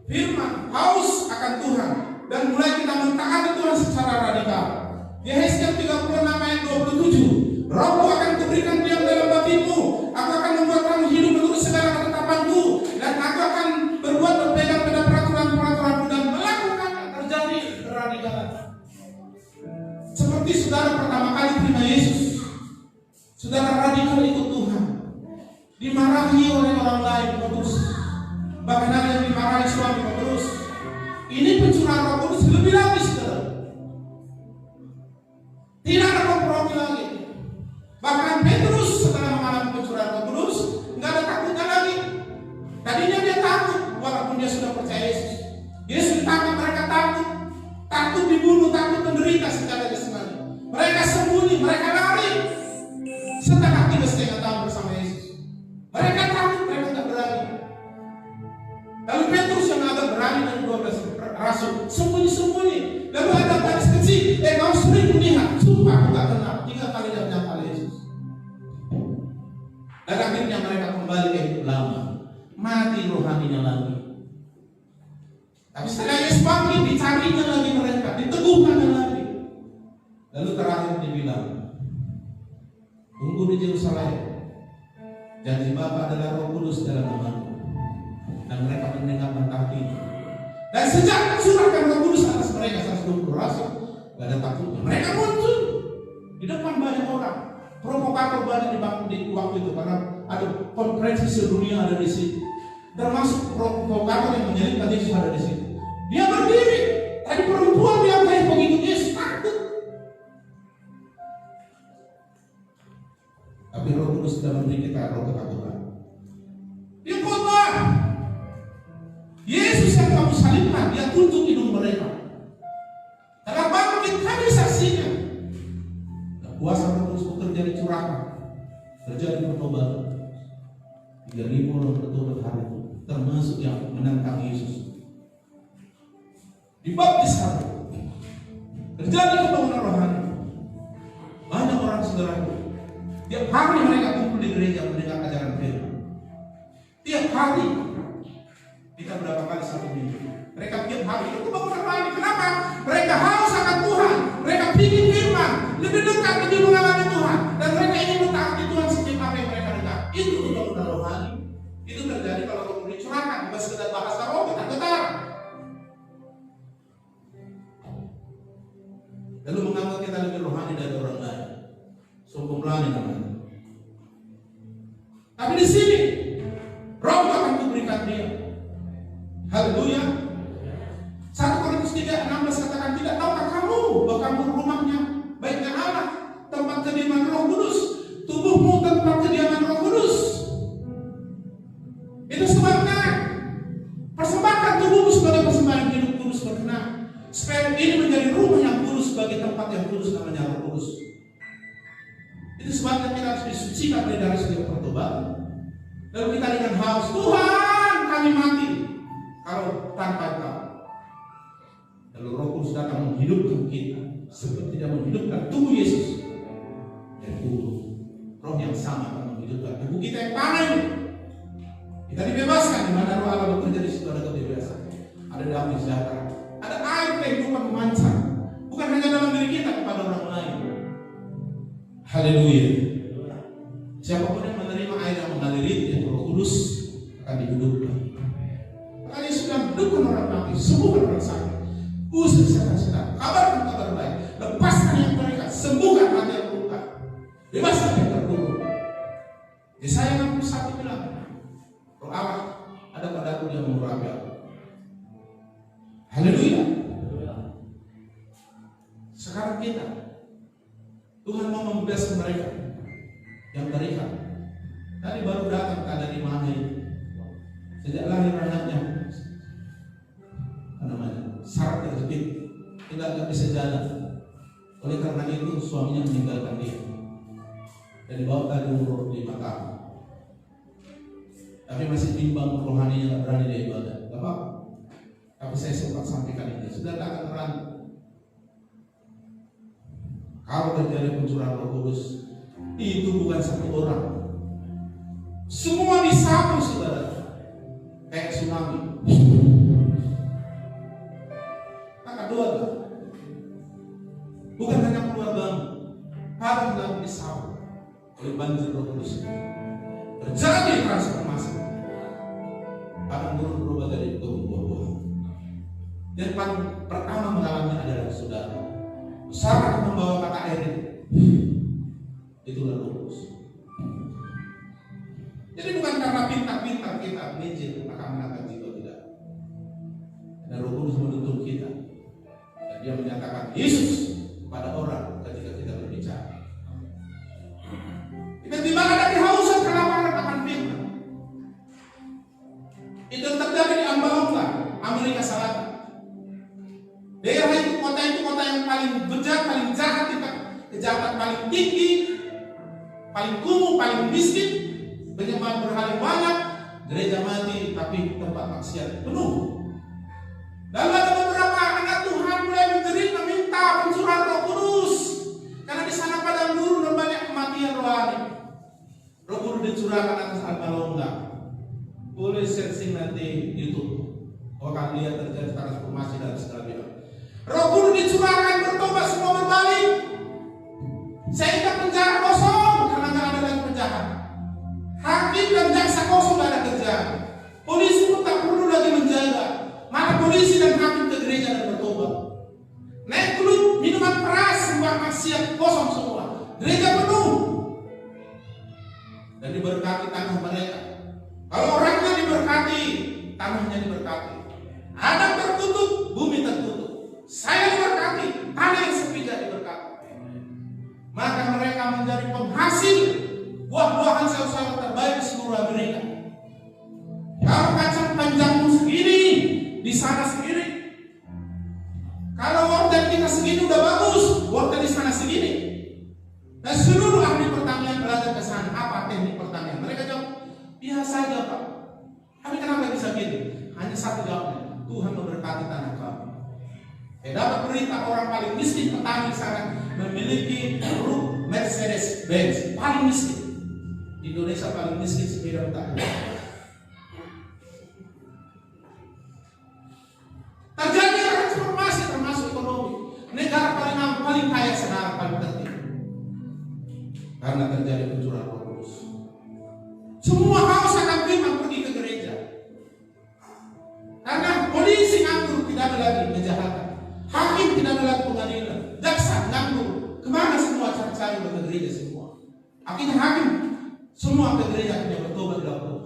A: firman, haus akan Tuhan, dan mulai kita mentaati Tuhan secara radikal. Di Yesaya 36 ayat 27, Rohku akan kuberikan diam dalam batinmu, aku akan membuat kamu hidup menurut segala ketetapanku, dan aku akan berbuat berpegang pada peraturan-peraturanku dan melakukan terjadi keradikalan. Seperti saudara pertama kali terima Yesus, saudara radikal ikut Tuhan, dimarahi oleh orang lain terus, bahkan ada yang dimarahi suami terus. Ini pencurahan Roh Kudus lebih lagi saudara. Tidak ada kompromi lagi. Bahkan Petrus setelah mengalami pencurahan Roh Kudus, nggak ada takutnya lagi. Tadi
B: takut menderita secara jasmani. Mereka sembunyi, mereka lari. Setelah 3,5 tahun bersama Yesus, mereka takut, mereka tak berani. Lalu Petrus yang agak berani dan 12 rasul sembunyi-sembunyi. Lalu ada gadis kecil, kau sering melihat, sumpah aku tak kenal. 3 kali dia menyangkal Yesus. Dan akhirnya mereka kembali ke hidup lama, mati rohaninya lagi. Tapi setelah Yesus bangkit, dicarinya lagi mereka, diteguhkannya lagi. Lalu terakhir dibilang, tunggu di Yerusalem, janji Bapa adalah Roh Kudus dalam namamu. Dan mereka mendengar mentaatinya. Dan sejak curahkan Roh Kudus atas mereka 120 rasul, gak ada takutnya. Mereka muncul di depan banyak orang. Provokator banyak di waktu itu karena ada konferensi sedunia ada di situ. Termasuk provokator yang menyalibkan Yesus ada di situ. Dia berdiri, tadi perempuan yang kayak begitu Yesus takut. Tapi Roh Kudus sudah memberi kita roh ketakutan. Dia khotbah. Yesus yang kamu salibkan, dia tunjuk hidung mereka. Karena bangkit kami saksinya. Dan kuasa Roh Kudus bekerja dicurahkan, terjadi pertobatan. 3.000 orang bertobat hari itu, termasuk yang menentang Yesus. Dibaptis hari, terjadi kebangunan rohani. Banyak orang saudaraku, tiap hari mereka kumpul di gereja mendengar ajaran firman. Tiap hari. Kita berapa kali satu minggu? Mereka tiap hari itu kebangunan rohani. Kenapa? Mereka haus akan Tuhan. Mereka ingin firman, lebih dekat, lebih mengalami Tuhan. Dan mereka ingin mentaati Tuhan setiap apa yang mereka dengar. Itu kebangunan rohani. Itu terjadi kalau Roh Kudus dicurahkan, bukan sekedar bahasa roh, getar-getar. Lalu menganggap kita lebih rohani dari orang lain. Sombong berani namanya. Tapi di sini Roh akan diberikan dia. Haleluya. 1 Korintus 3:16 katakan, tidak tahukah kamu bahwa kamu rumahnya baiknya Allah, tempat kediaman Roh Kudus, tubuhmu tempat kediaman Roh Kudus. Itu sebabnya persembahkan tubuhmu sebagai persembahan hidup kudus berkenan, supaya ini menjadi rumah yang kudus sebagai tempat yang kudus namanya Roh Kudus. Itu sebabnya kita harus disucikan dari setiap pertobatan. Lalu kita dengan haus, Tuhan kami mati kalau tanpa Engkau. Lalu Roh Kudus datang menghidupkan kita, seperti tidak menghidupkan tubuh Yesus. Dan tubuh Roh yang sama akan menghidupkan tubuh kita yang panah ini. Kita dibebaskan di mana Roh Allah bekerja di situ ada kebebasan, ada damai sejahtera, ada air kehidupan memancar, bukan hanya dalam diri kita kepada orang lain. Haleluya. Siapapun yang menerima air yang mengalir itu Roh Kudus akan dihidupkan. Kali sudah hidupkan orang mati, sembuhkan orang sakit, usir setan-setan, kabarkan kabar baik, lepaskan yang mereka, sembuhkan hati yang luka, bebaskan yang terkurung. Yesaya 61 bilang, Roh Allah ada padaku, dia mengurapi aku. Haleluya. Sekarang kita, Tuhan mau membebaskan mereka yang terikat. Tadi baru datang dari mana ini? Sejak lahir anaknya, syarat terjepit, tidak bisa jalan. Oleh karena itu suaminya meninggalkan dia dan dibawa tadi umur di makam. Tapi masih bimbang rohaninya, tak berani dia ibadah. Gak apa-apa. Tapi saya sempat sampaikan ini, sudah tak akan terang. Kalau terjadi pencurahan Roh Kudus, itu bukan satu orang, semua disapu saudara, kayak tsunami. Maka doa, bukan hanya keluargamu, harus dalam disapu oleh banjir Roh Kudus. Terjadi transformasi, akan berubah dari buah-buahan. Dan pertama mengalami adalah saudara. Sarah membawa kata air itulah Roh Kudus. Jadi bukan karena pintar-pintar kita menjil akan menangkan jiwa, tidak. Dan Roh Kudus menuntun kita. Dan dia menyatakan Yesus kepada orang ketika kita berbicara. Tiba-tiba ada kehausan kelaparan akan firman. Itu terjadi di Ambarawa, Amerika Selatan. Daerah itu, kota yang yang paling bejat, paling jahat, kejahatan paling tinggi, paling kumuh, paling miskin, penyembahan berhala banyak, gereja mati tapi tempat maksiat penuh. Lalu ada beberapa anak Tuhan mulai menjerit meminta pencurahan Roh Kudus, karena di sana padang gurun dan banyak kematian rohani. Roh Kudus dicurahkan atas alma longga. Boleh searching nanti YouTube, akan lihat terjadi transformasi dan segala macam. Roh Kudus dicurahkan, bertobat semua berbalik, sehingga penjara kosong karena nggak ada lagi penjahat. Hakim dan jaksa kosong, nggak ada kerjaan. Polisi pun tak perlu lagi menjaga. Maka polisi dan hakim ke gereja dan bertobat. Naik klub, minuman keras, sembah maksiat, kosong semua. Gereja penuh. Dan diberkati tanah mereka. Kalau orangnya diberkati, tanahnya diberkati. Adam tertutup, bumi tertutup. Saya diberkati, tanah yang sepi jadi diberkati. Maka mereka menjadi penghasil buah-buahan saudara terbaik di seluruh Amerika. Kalau kacang panjangmu segini, di sana segini. Kalau wortel kita segini udah bagus, wortel di sana segini. Dan seluruh ahli pertanian belajar ke sana, apa teknik pertanian? Mereka jawab, biasa aja Pak. Tapi kenapa bisa gitu? Hanya satu jawabnya, Tuhan memberkati tanah kami. Dapat berita orang paling miskin petani di sana memiliki truk Mercedes Benz, paling miskin. Indonesia paling miskin sepeda petani. Terjadi transformasi termasuk ekonomi. Negara paling kaya sekarang paling tertib. Karena terjadi pencurahan Roh Kudus. Semua haus akan firman pergi ke gereja. Karena polisi nganggur, tidak ada lagi kejahatan. Hakim tidak ada lagi pengadilan. Jaksa nganggur. Kemana semua cari ke gereja semua? Akhirnya hakim semua ke gereja akhirnya bertobat dalam Tuhan.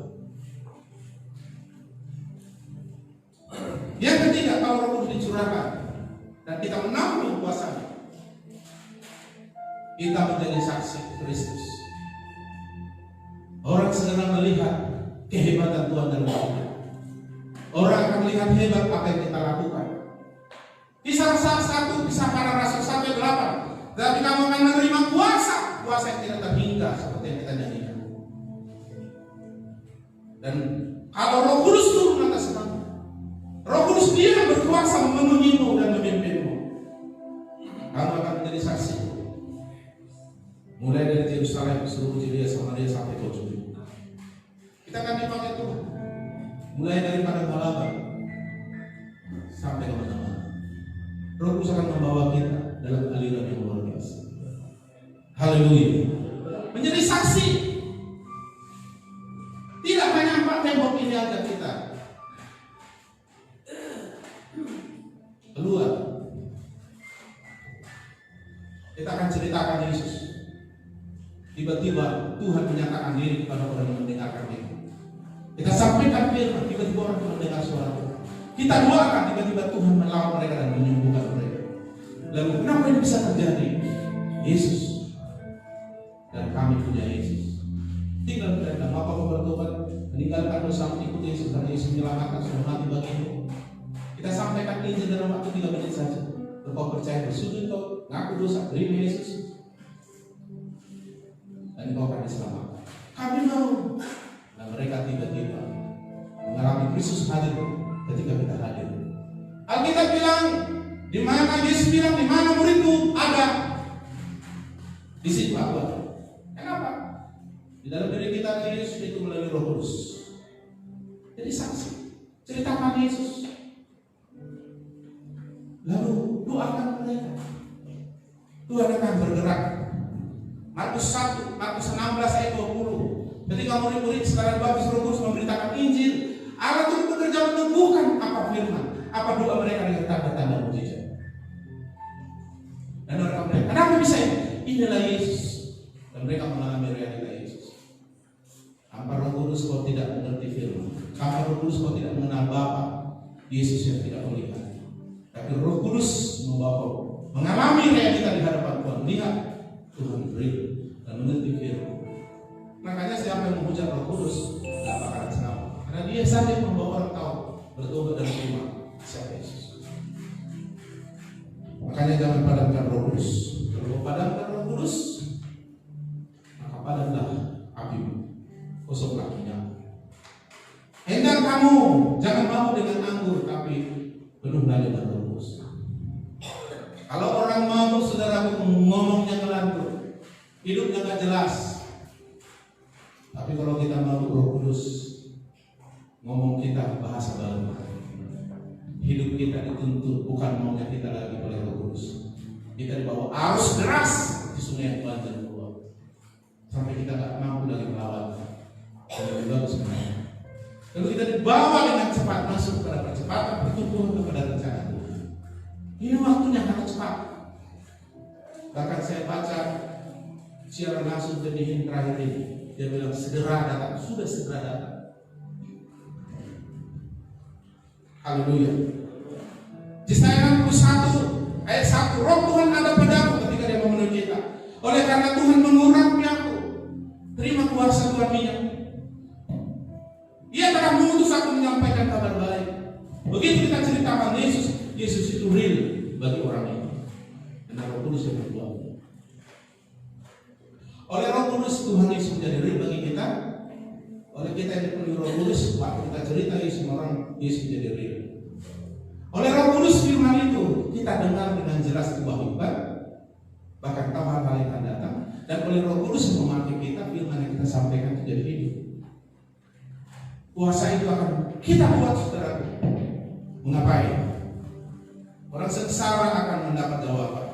B: Yang ketiga, kalau Roh Kudus dicurahkan dan kita menampung kuasanya, kita menjadi saksi Kristus. Orang segera melihat kehebatan Tuhan dalam hidup. Orang akan melihat hebat apa yang kita lakukan. Kisah 1, kisah para rasul 1:8. Tapi kamu akan menerima kuasa yang tidak terhingga seperti yang kita nyanyikan. Dan kalau Roh Kudus turun atas kamu, Roh Kudus dia yang berkuasa memenuhimu dan memimpinmu. Kamu akan menjadi saksi. Mulai dari Yerusalem, seluruh Judea, Samaria sampai ke ujung. Kita akan dipakai Tuhan. Mulai dari padang Malabar sampai ke mana-mana. Roh Kudus akan membawa kita dalam aliran yang luar biasa. Haleluya. Menjadi saksi. Tidak hanya 4 tembok ini aja kita. Keluar. Kita akan ceritakan Yesus. Tiba-tiba Tuhan menyatakan diri kepada orang yang mendengarkan itu. Kita sampaikan firman, tiba-tiba orang mendengar suara Tuhan. Kita doakan, tiba-tiba Tuhan melawan mereka dan menyembuhkan mereka. Lalu kenapa ini bisa terjadi? Yesus. Dan kami punya Yesus. Tinggal kita bilang, apa kau bertobat, meninggalkan dosa, ikut Yesus, karena Yesus menyelamatkan, sudah mati bagimu. Kita sampaikan Injil dalam waktu 3 menit saja. Kau percaya, bersujud kau, ngaku dosa, terima Yesus, dan kau akan diselamatkan. Kami mau. Dan mereka tiba-tiba mengalami Kristus hadir ketika kita hadir. Alkitab bilang, di mana Yesus bilang, di mana muridku ada, di situ aku ada. Kenapa? Di dalam diri kita ada Yesus, itu melalui Roh Kudus. Jadi saksi, ceritakan Yesus. Lalu doakan mereka. Tuhan akan bergerak. Markus 1, Markus 16 ayat 20. Ketika murid-murid sekarang baptis Roh Kudus memberitakan Injil, Allah turut bekerja meneguhkan apa firman, apa doa mereka dengan tanda-tanda mujizat. Dan orang mereka, kenapa bisa ini? Inilah Yesus. Dan mereka mengalami realita Yesus. Tanpa Roh Kudus kau tidak mengerti firman. Tanpa Roh Kudus kau tidak mengenal Bapa, Yesus yang tidak melihat. Tapi Roh Kudus membawa mengalami realita di hadapan Tuhan. Lihat Tuhan beri dan mengerti firman. Makanya siapa yang menghujat Roh Kudus tidak bakalan selamat. Karena dia saja yang membawa orang tahu bertobat dan terima siapa Yesus. Maka
A: Makanya jangan padamkan Roh Kudus. Kalau padamkan Roh Kudus, maka padamlah apimu, kosonglah minyak. Hendak kamu jangan mau dengan anggur, tapi penuhlah dengan Roh Kudus. Kalau orang mabuk, saudaraku, ngomongnya ngelantur, hidupnya nggak jelas. Tapi kalau kita mabuk Roh Kudus, ngomong kita bahasa baru. Hidup kita dituntut bukan maunya kita lagi oleh Roh Kudus. Kita dibawa arus deras di sungai yang panjang keluar, sampai kita nggak mampu lagi melawan. Lebih bagus sebenarnya. Lalu kita dibawa dengan cepat masuk pada percepatan pertumbuhan kepada rencana Tuhan. Ini waktunya sangat cepat. Bahkan saya baca siaran langsung Benih terakhir ini, dia bilang segera datang, sudah segera datang. Haleluya. Yesaya 61 ayat 1, Roh Tuhan ada padaku ketika dia memenuhi kita. Oleh karena Tuhan mengurapi aku, terima kuasa Tuhan minyak. Dia telah mengutus aku menyampaikan kabar baik. Begitu kita ceritakan Yesus, Yesus itu real bagi orang ini. Dan Roh Kudus yang berbuat. Oleh Roh Kudus Tuhan Yesus menjadi real bagi kita. Oleh kita yang dipenuhi Roh Kudus, waktu kita cerita Yesus orang, Yesus menjadi real. Oleh Roh Kudus firman itu kita dengar dengan jelas di bawah iman, bahkan tahu hal-hal yang akan datang. Dan oleh Roh Kudus yang memanggil kita, firman yang kita sampaikan menjadi hidup. Kuasa itu akan kita buat, saudara. Mengapai? Orang sengsara akan mendapat jawaban.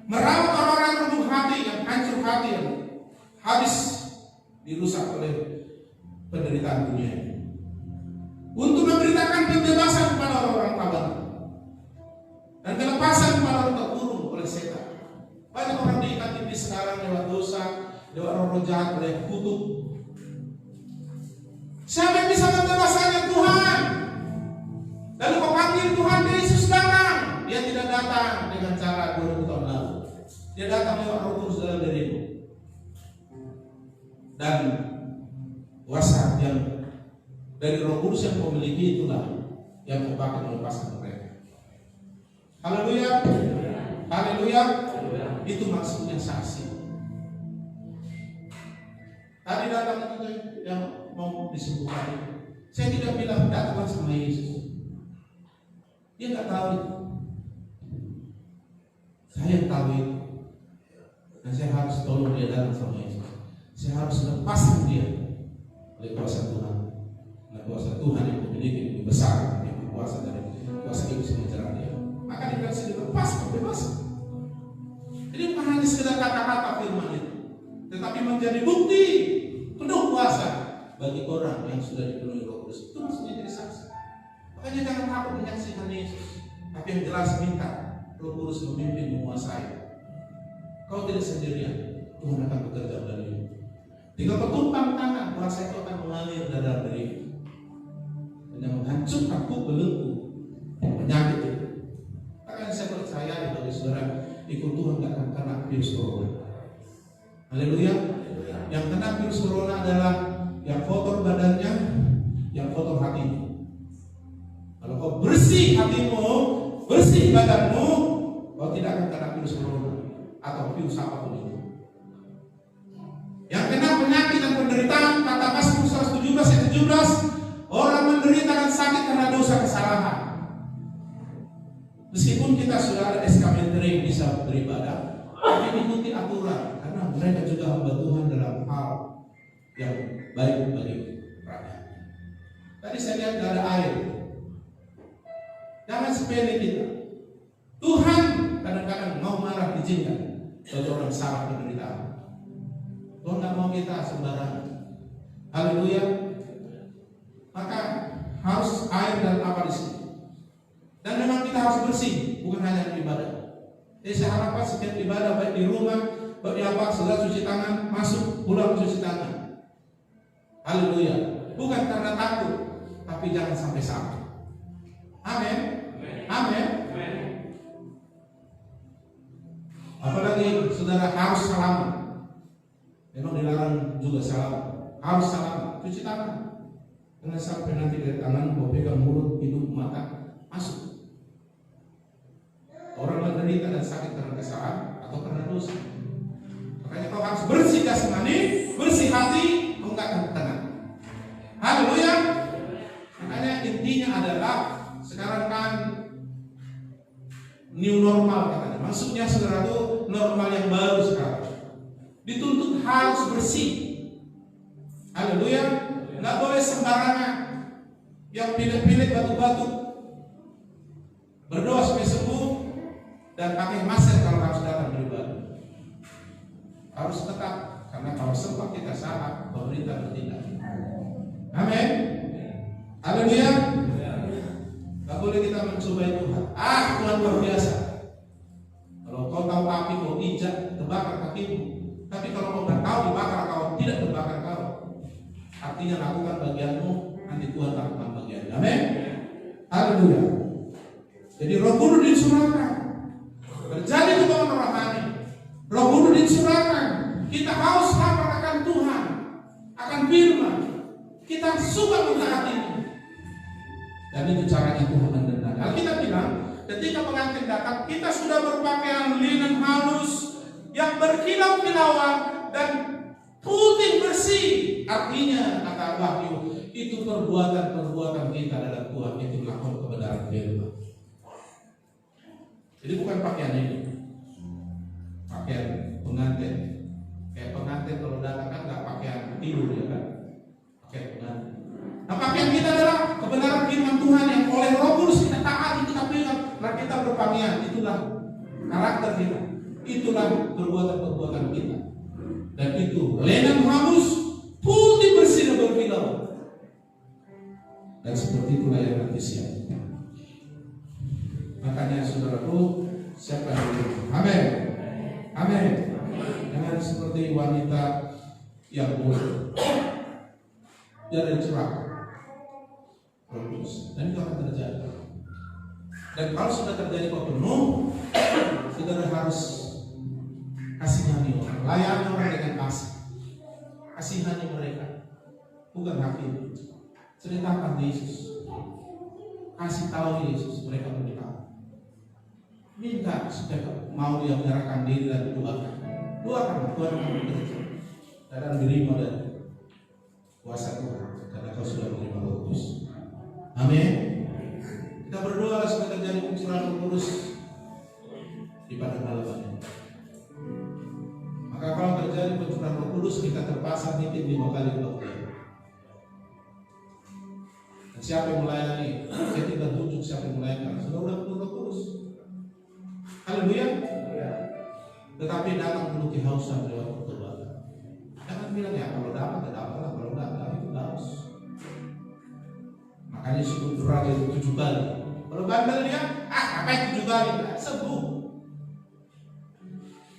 A: Merawat orang-orang remuk hati, yang hancur hati, yang habis dirusak oleh penderitaan dunia ini. Untuk memberitakan pembebasan kepada orang-orang taban dan kelepasan kepada orang terkurung oleh setan. Banyak orang diikat di sekarang lewat dosa, lewat roh jahat, oleh kutuk. Siapa yang bisa membebaskannya? Tuhan. Lalu kau panggil Tuhan Yesus datang. Dia tidak datang dengan cara 2000 tahun lalu. Dia datang lewat Roh Kudus dalam dirimu. Dan kuasa yang dari Roh Kudus yang kau miliki itulah yang kau pakai melepaskan mereka. Haleluya. Haleluya. Itu maksudnya saksi. Tadi datang itu yang mau disembuhkan itu. Saya tidak bilang datang sama Yesus. Dia nggak tahu itu. Saya tahu itu. Dan saya harus tolong dia datang sama Yesus. Saya harus lepaskan dia oleh kuasa Tuhan. Dan kuasa Tuhan yang memiliki lebih besar, lebih kuasa dari kuasa iblis menjerat dia. Maka dia harus dilepaskan, bebaskan. Jadi bukan hanya sekedar kata-kata firman itu, tetapi menjadi bukti penuh kuasa bagi orang yang sudah dipenuhi Roh Kudus. Itu maksudnya jadi saksi. Makanya jangan takut menyaksikan Yesus, tapi yang jelas minta Roh Kudus memimpin, menguasai. Kau tidak sendirian, Tuhan akan bekerja darimu. Tinggal ketumpang tangan, kuasa itu akan mengalir dalam dirimu dan yang menghancurkan belenggu penyakit itu. Akan saya percaya bagi saudara, ikut Tuhan tidak akan kena virus corona. Haleluya. Yang kena virus corona adalah yang kotor badannya, yang kotor hatinya. Kalau kau bersih hatimu, bersih badanmu, kau tidak akan kena virus corona atau virus apapun itu. Yang kena penyakit dan penderitaan, kata Mazmur 117 orang menderita dan sakit karena dosa kesalahan. Meskipun kita sudah ada SKMTRI bisa beribadah, tapi ikuti aturan karena mereka juga hamba Tuhan dalam hal yang baik bagi rakyat. Tadi saya lihat tidak ada air. Jangan sepele kita. Tuhan kadang-kadang mau marah izinkan bagi orang salah penderitaan. Tuhan tidak mau kita sembarangan. Haleluya. Maka harus air dan apa di sini. Dan memang kita harus bersih, bukan hanya ibadah. Jadi saya harapkan setiap ibadah baik di rumah, baik di apa, sudah cuci tangan, masuk, pulang cuci tangan. Haleluya. Bukan karena takut, tapi jangan sampai sakit. Amin. Amin. Apalagi saudara harus salaman. Memang dilarang juga salaman. Harus salaman, cuci tangan. Jangan sampai nanti dari tangan kau pegang mulut, hidung, mata, masuk. Orang
B: menderita dan sakit karena kesalahan atau karena dosa. Makanya kau harus bersih jasmani, bersih hati, kau nggak akan tenang. Haleluya. Makanya intinya adalah sekarang kan new normal katanya. Maksudnya saudara itu normal yang baru sekarang. Dituntut harus bersih. Haleluya. Nggak boleh sembarangan. Yang pilih-pilih batu-batu. Berdoa supaya sembuh dan pakai masker kalau harus datang beribadah. Harus tetap, karena kalau sempat kita salah, pemerintah bertindak. Amin. Haleluya. Gak boleh kita mencobai Tuhan. Tuhan luar biasa. Kalau kau tahu api, kau injak, terbakar kakimu. Tapi kalau kau nggak tahu dibakar, kau tidak terbakar kau. Artinya lakukan bagianmu, nanti Tuhan lakukan bagiannya. Amin. Haleluya. Jadi Roh Kudus dicurahkan. Terjadi kebanggaan rohani. Roh Kudus dicurahkan. Kita haus lapar akan Tuhan, akan firman. Kita suka mentaatinya. Dan itu caranya Tuhan mendengar. Alkitab bilang, ketika pengantin datang, kita sudah berpakaian linen halus yang berkilau-kilauan dan putih bersih. Artinya, kata Wahyu, itu perbuatan-perbuatan kita dalam Tuhan itu melakukan kebenaran firman. Jadi bukan pakaian ini, pakaian pengantin. Kayak pengantin kalau datang kan nggak pakaian tidur ya kan, pakaian pengantin. Nah, pakaian kita adalah kebenaran firman Tuhan yang oleh Roh Kudus kita taati, kita pegang. Nah, kita berpakaian, itulah karakter kita, itulah perbuatan-perbuatan kita. Dan itu linen halus, putih bersih dan berkilau. Dan seperti itulah yang nanti siap. Makanya saudaraku, siapa yang berdoa? Amin. Amin. Jangan seperti wanita yang bodoh. Jangan cerah. Dan itu akan terjadi. Dan kalau sudah terjadi kau penuh, saudara harus kasihani orang, layani orang dengan kasih. Kasihani mereka, bukan hakim. Ceritakan Yesus, kasih tahu Yesus, mereka berdoa. Minta supaya mau dia menyerahkan diri dan doakan. Doakan Tuhan akan bekerja dalam dirimu dan kuasa Tuhan, karena kau sudah menerima Roh Kudus. Amin. Kita berdoa supaya terjadi pencurahan Roh Kudus di pada malam ini. Maka kalau terjadi pencurahan Roh Kudus, kita terpaksa nitip 5 kali waktu. Dan siapa yang melayani? Saya tidak tunjuk siapa yang melayani. Sudah penuh Roh Kudus. Haleluya. Tetapi datang penuh kehausan lewat pertobatan. Jangan bilang ya kalau dapat ya dapat lah, kalau enggak itu haus. Makanya suku Raja itu 7 kali. Kalau bandel dia, apa yang 7 kali? Sembuh.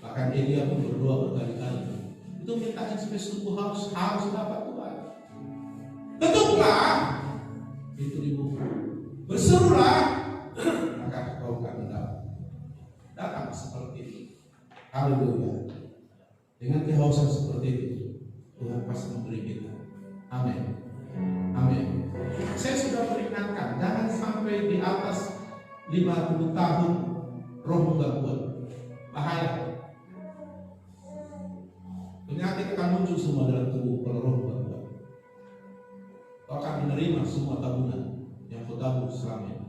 B: Bahkan dia pun berdoa berkali-kali. Itu mintanya supaya suku haus dapat Tuhan. Ketuklah itu di buku. Berserulah, maka kau akan mendapat. Datang seperti itu. Haleluya. Dengan kehausan seperti itu, Tuhan pasti memberi kita. Amin. Amin. Saya sudah peringatkan, jangan sampai di atas 50 tahun roh nggak kuat. Bahaya. Penyakit akan muncul semua dalam tubuh kalau roh nggak kuat. Kau akan menerima semua tabungan yang kau tabung selama ini.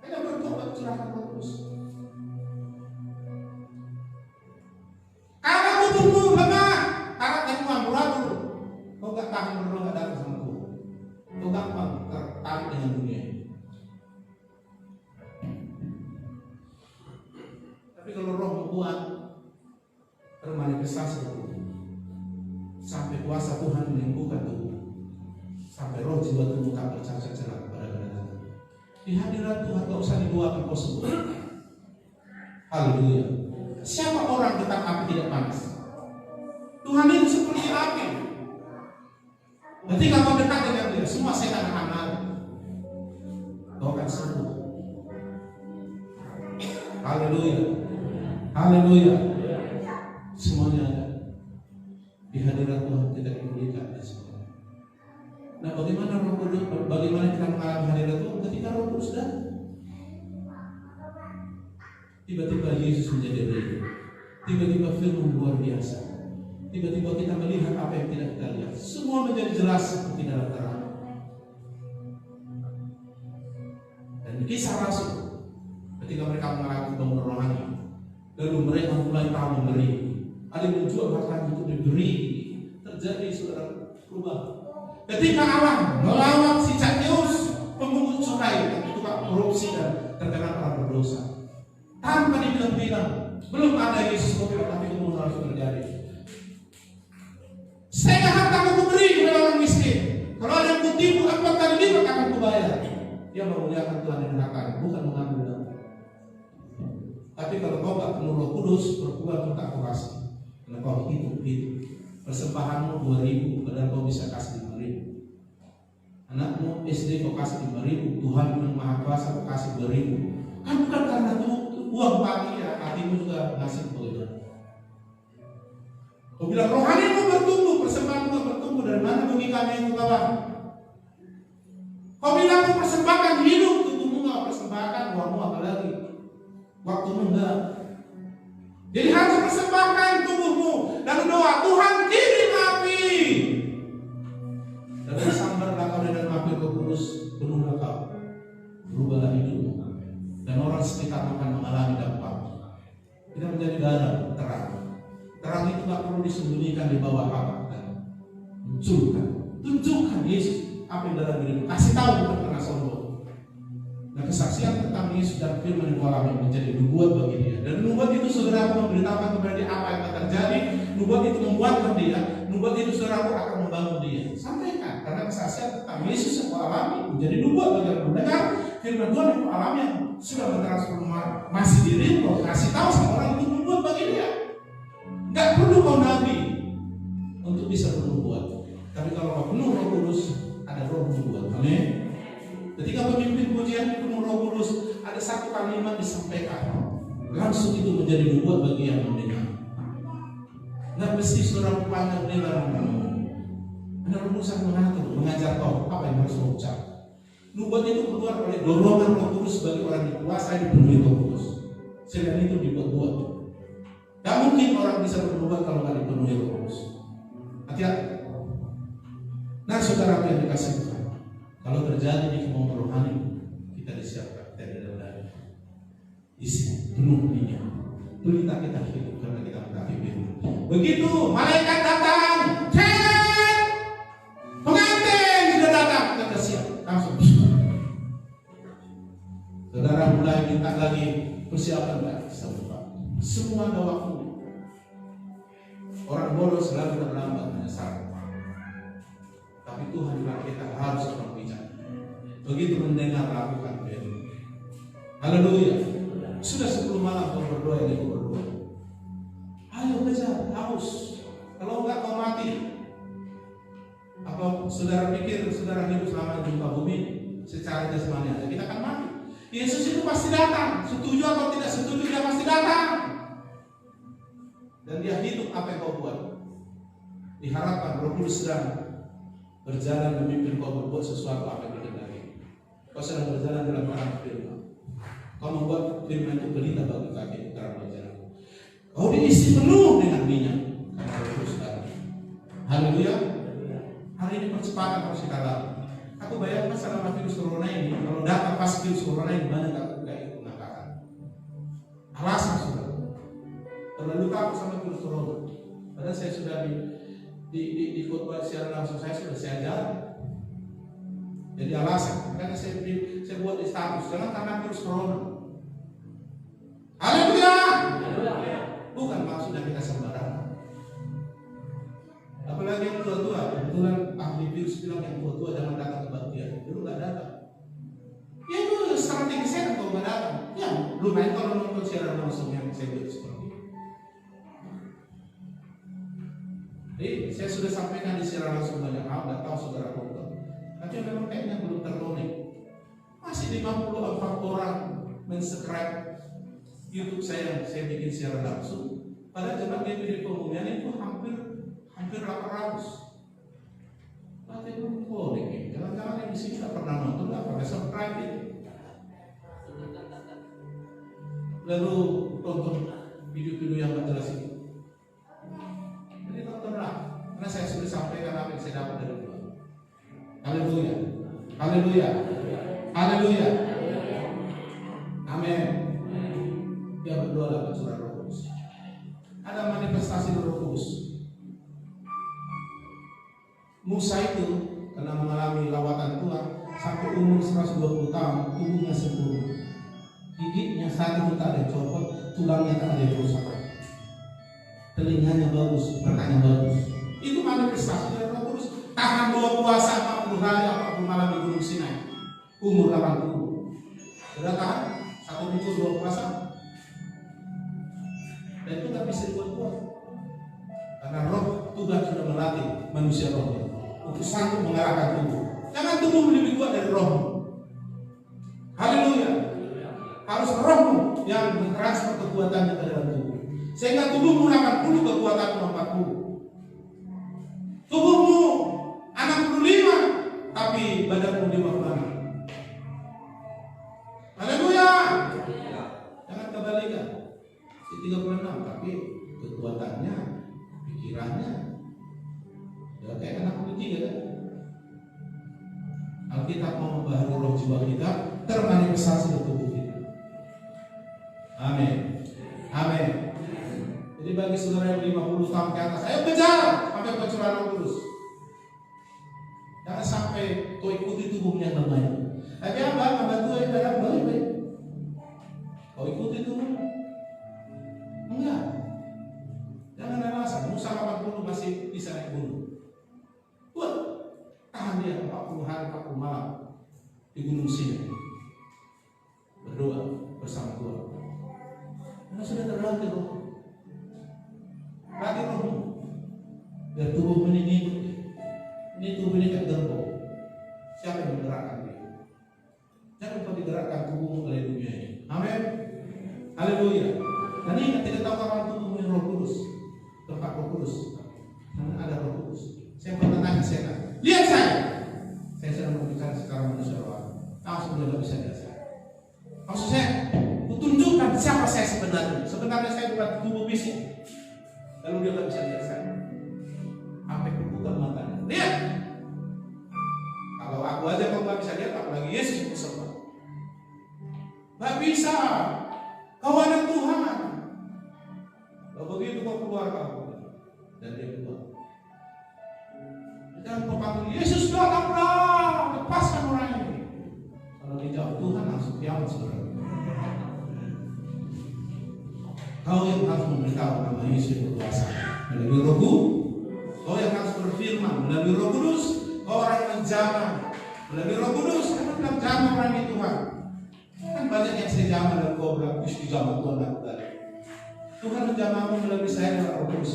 B: Hanya bertobat, curahkan Roh Kudus. Kalau kau tumbuh lemah, karaktermu amburadul, kau gak tahan berdoa, gak datang sama Tuhan. Kau gampang tertarik dengan dunia ini. Tapi kalau roh kuat, termanifestasi sampai kuasa Tuhan menyembuhkan tubuh, sampai roh jiwa tubuh tak bercacat-cacat kepada kebenaran. Di hadirat Tuhan gak usah didoakan kau sembuh. Haleluya. Siapa orang tetap api tidak panas? Tuhan itu seperti api. Ketika kau dekat dengan dia, semua setan akan lari. Kau akan sembuh. Haleluya. Haleluya. Semuanya ada. Di hadirat Tuhan tidak diberikan dan sebagainya. Nah, bagaimana Roh Kudus? Bagaimana kita mengalami hadirat Tuhan ketika Roh Kudus datang?
A: Tiba-tiba Yesus menjadi real. Tiba-tiba firman luar biasa. Tiba-tiba kita melihat apa yang tidak kita lihat. Semua menjadi jelas seperti dalam terang. Dan kisah Rasul, ketika mereka mengalami bangunan rohani, lalu mereka mulai tahu memberi. Ada yang menjual hartanya untuk diberi. Terjadi saudara perubahan. Ketika Allah melawan si Zakheus, pemungut cukai dan tukang korupsi dan terkenal orang berdosa, tanpa dibilang-bilang, belum ada Yesus berkata, tapi kemudian harus terjadi. Setengah harta aku beri kepada orang miskin. Kalau ada yang kutipu, 4 kali lipat akan kubayar. Dia memuliakan Tuhan dengan hartanya, bukan mengambil dalam. Tapi kalau kau tak penuh Roh Kudus, berkuat tak kau kasih. Karena kau hidup. Persembahanmu 2.000, padahal kau bisa kasih 5.000. Anakmu SD kau kasih 5.000, Tuhan yang Maha Kuasa kau kasih 2.000. Kan bukan karena itu uang pagi ya, hatimu juga ngasih begitu. Kau bilang rohanimu bertumbuh, persembahanmu bertumbuh, dari mana bagi kami yang kebawah? Kau bilang kau persembahkan hidup, tubuhmu nggak persembahkan, uangmu apalagi, waktumu enggak. Jadi harus persembahkan tubuhmu dan doa, Tuhan kirim api. Dan sambarlah kau dengan api Roh Kudus, penuhlah kau, berubahlah hidupmu, dan orang sekitar akan mengalami dampak. Kita menjadi garam terang. Terang itu tak perlu disembunyikan di bawah apa. Tunjukkan Yesus apa yang dalam dirimu. Kasih tahu, bukan karena sombong. Nah, kesaksian tentang Yesus dan firman yang alami menjadi nubuat bagi dia. Dan nubuat itu saudara memberitahukan kepada dia apa yang akan terjadi. Nubuat itu membuatkan dia. Nubuat itu saudara akan membangun dia. Sampaikan, karena kesaksian tentang Yesus yang kau alami menjadi nubuat bagi orang mendengar. Firman Tuhan yang kau alami yang sudah mentransformasi dirimu, kasih tahu sama orang itu nubuat bagi dia. Enggak perlu kau nabi untuk bisa bernubuat. Tapi kalau kau penuh Roh Kudus, ada roh nubuat. Amin. Ketika pemimpin pujian penuh Roh Kudus, ada satu kalimat disampaikan, langsung itu menjadi nubuat bagi yang mendengar. Nggak mesti seorang pandang dengar ngomong. Anda berusaha mengatur, mengajar kau apa yang harus kau ucap. Nubuat itu keluar oleh dorongan Roh Kudus bagi orang dikuasai dipenuhi Roh Kudus. Selain itu dibuat-buat. Gak mungkin orang bisa bernubuat kalau nggak dipenuhi Roh Kudus. Hati-hati. Nah, saudara yang dikasih Tuhan, kalau terjadi di kemauan rohani, kita disiapkan dari dalam isi penuh minyak. Pelita kita hidup karena kita mentaati firman. Begitu malaikat datang, cek, pengantin sudah datang, kita siap langsung. Saudara mulai minta lagi persiapan lagi semua ada waktu. Orang bodoh selalu terlambat menyesal. Tapi Tuhan bilang kita harus berbicara. Begitu mendengar lakukan firman. Haleluya. Sudah 10 malam kau berdoa, ini kau berdoa. Ayo kejar, haus. Kalau enggak kau mati. Apa saudara pikir saudara hidup selama di muka bumi secara jasmani aja kita akan mati? Yesus itu pasti datang. Setuju atau tidak setuju, dia pasti datang. Dan dia hidup apa yang kau buat. Diharapkan Roh Kudus sedang berjalan memimpin kau berbuat sesuatu apa yang dikehendaki. Kau sedang berjalan dalam terang firman. Kau membuat firman itu pelita bagi kaki terang berjalan. Kau diisi penuh dengan minyak karena Roh Kudus datang. Haleluya. Hari ini percepatan harus kita lakukan. Aku bayangkan selama virus corona ini, kalau datang pas virus corona ini banyak gak ikut mengatakan. Alasan sudah. Terlalu takut sama virus corona. Padahal saya sudah di khotbah secara langsung saya jalan. Jadi alasan, karena saya buat di status jangan karena virus corona. Haleluya. Bukan maksudnya kita sembarangan. Apalagi yang tua-tua, kebetulan ahli virus bilang yang tua-tua jangan datang ke kebaktian. Dulu nggak datang. Ya itu strategi saya kalau nggak datang. Ya lumayan kalau nonton siaran langsung yang saya buat seperti itu. Jadi saya sudah sampaikan di siaran langsung banyak hal, nggak tahu saudara nonton. Tapi memang kayaknya belum terkonek. Masih 54 orang men-subscribe YouTube saya bikin siaran langsung. Pada jemaat di pengumuman itu hampir 800. Berarti belum konek. Jangan-jangan yang di sini nggak pernah nonton, nggak pernah subscribe itu. lalu tonton video-video yang gak jelas itu. Jadi tontonlah, karena saya sudah sampaikan apa yang saya dapat dari Tuhan. Haleluya, haleluya, haleluya, amin. Ya berdoalah ke Surah Roh Kudus. Ada manifestasi Roh Kudus. Musa itu karena mengalami lawatan Tuhan sampai umur 120 tahun, tubuhnya sempurna. Gigitnya satu tak ada yang copot, tulangnya tak ada yang rusak. Telinganya bagus, matanya bagus. Itu manifestasi dari Roh Kudus. Tahan 2 puasa 40 hari 40 malam di Gunung Sinai. Umur 80. Sudah tahan 1 minggu 2 puasa. Dan itu nggak bisa dibuat-buat. Karena Roh Tuhan sudah melatih manusia rohnya untuk sanggup mengarahkan tubuh. Jangan tubuh lebih kuat dari rohmu. Haleluya. Harus rohmu yang mentransfer kekuatannya ke dalam tubuh. Sehingga tubuhmu 80, kekuatanmu 40. Tubuhmu 65, tapi badanmu 56. Haleluya. Jangan kebalikan. Si 36, tapi kekuatannya, pikirannya ya kayak anak ketiga kan. Alkitab mau membaharui roh jiwa kita, termanifestasi di tubuh kita. Amin. Amin. Jadi bagi saudara yang 50 tahun ke atas, ayo kejar sampai pencurahan Roh Kudus. Jangan sampai kau ikuti tubuhnya yang baik. Tapi abang tua yang dalam baik-baik. Kau ikuti tubuh? Enggak. Jangan ada alasan. Musa 80 masih bisa naik gunung. Buat tahan dia 40 hari 40 malam di Gunung Sinai. Berdoa bersama Tuhan. Karena sudah terlatih roh. Latih rohmu. Biar tubuh ini ngikut. Ini tubuh ini kayak gerbong. Siapa yang menggerakkan dia? Jangan kau digerakkan tubuhmu oleh dunia ini. Amin. Haleluya. Dan ingat, tidak tahu orang tubuhmu yang Roh Kudus. Tempat Roh Kudus. Karena ada Roh Kudus. Saya pernah tanya setan, lihat saya. Saya sedang berbicara secara manusia rohani. Langsung dia tidak bisa lihat saya. Maksud saya, kutunjukkan siapa saya sebenarnya. Sebenarnya saya bukan tubuh fisik. Lalu dia tidak bisa lihat saya. Sampai kubuka matanya. Lihat. Kalau aku aja kau nggak bisa lihat, apalagi Yesus bersama. Nggak bisa. Kau anak Tuhan. Kalau begitu kau keluar kau. Dan dia keluar. Jangan kau panggil Yesus datanglah, lepaskan orang ini. Kalau dijawab Tuhan langsung kiamat saudara. Kau yang harus memberitahu nama Yesus yang berkuasa melalui Roh. Kau yang harus berfirman melalui Roh Kudus. Kau orang yang menjamah melalui Roh Kudus. Karena dalam jamah orang itu Tuhan. Kan banyak yang saya jamah dan kau bilang di jamah Tuhan aku tadi. Tuhan menjamahmu melalui saya dan Roh Kudus.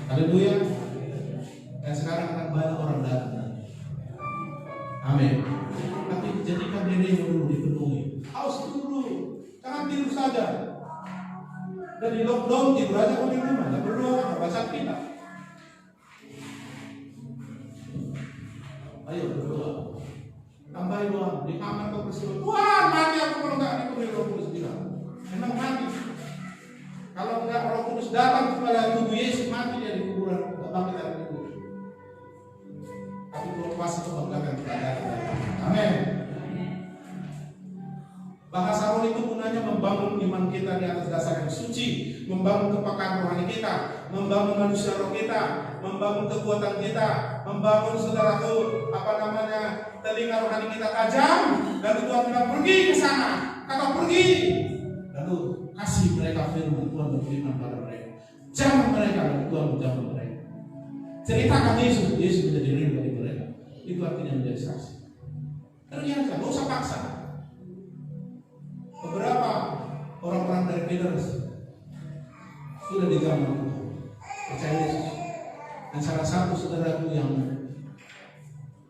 A: Haleluya. Dan sekarang akan banyak orang datang. Amin. Tapi jadikan dirimu dulu dipenuhi. Haus dulu. Jangan tidur saja. Dari lockdown tidur aja kau di rumah. Tidak berdoa, baca kitab. Ayo berdoa. Tambahin doa. Di kamar kau berdoa. Wah, mati aku kalau nggak dipenuhi Roh Kudus bilang. Memang mati. Kalau nggak Roh Kudus datang kepada tubuh Yesus, mati dia di kuburan. Tidak bangkit dari kubur. Tapi berkuasa kebanggaan kepada kita. Amin. Bahasa roh itu gunanya membangun iman kita di atas dasar yang suci, membangun kepekaan rohani kita, membangun manusia roh kita, membangun kekuatan kita, membangun saudaraku telinga rohani kita tajam. Lalu Tuhan bilang pergi ke sana, kata pergi. Lalu kasih mereka firman, Tuhan berfirman pada mereka. Jamah mereka, lalu Tuhan menjamah mereka. Ceritakan Yesus, Yesus menjadi real bagi mereka. Itu artinya menjadi saksi. Ternyata, gak usah paksa. Beberapa orang-orang dari Petrus sudah dijamah Tuhan, percaya Yesus. Dan salah satu saudaraku yang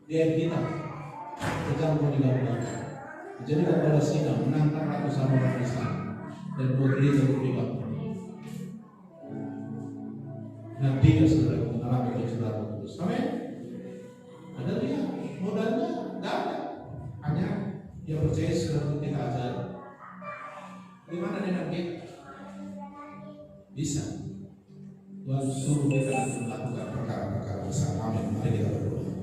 A: dia kita terjamah di dalam jadi kepala sidang menangkap ratusan orang Islam dan 2 gereja berbeda. Dan dia saudara mengalami kecerdasan Kudus. Amin. Ada dia modalnya nggak ada, hanya dia percaya seperti kita ajar. Gimana dengan kita? Bisa. Tuhan suruh kita untuk melakukan perkara-perkara besar. Amin. Mari kita berdoa.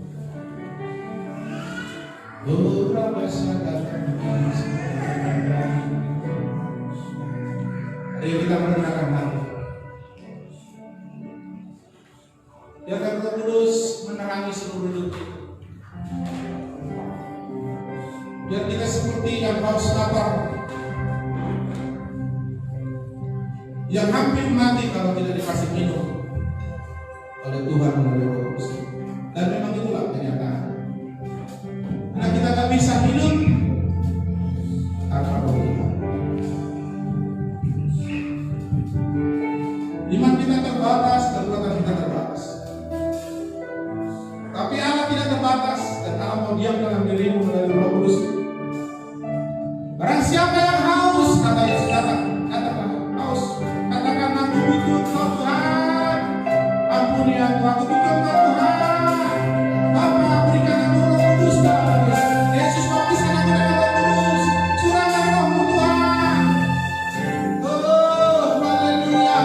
A: Mari kita merendahkan hati. Biarkan Roh Kudus menerangi seluruh hidup kita. Biar kita seperti yang haus lapar, yang hampir mati kalau tidak dikasih minum oleh Tuhan melalui Roh Kudus. Dan memang itulah kenyataan. Karena kita tak bisa hidup tanpa Roh Tuhan. Iman kita terbatas, kekuatan kita terbatas. Tapi Allah tidak terbatas, dan Allah mau diam dalam dirimu melalui Roh Kudus. Barang siapa yang haus, kata Yesus, katakan haus. Katakan aku butuh Engkau Tuhan. Ampuni aku butuh Engkau Tuhan. Bapa, berikan aku Roh Kudus dalam Yesus. Yesus, baptiskan aku dengan Roh Kudus. Curahkan Roh-Mu Tuhan. Oh, haleluya.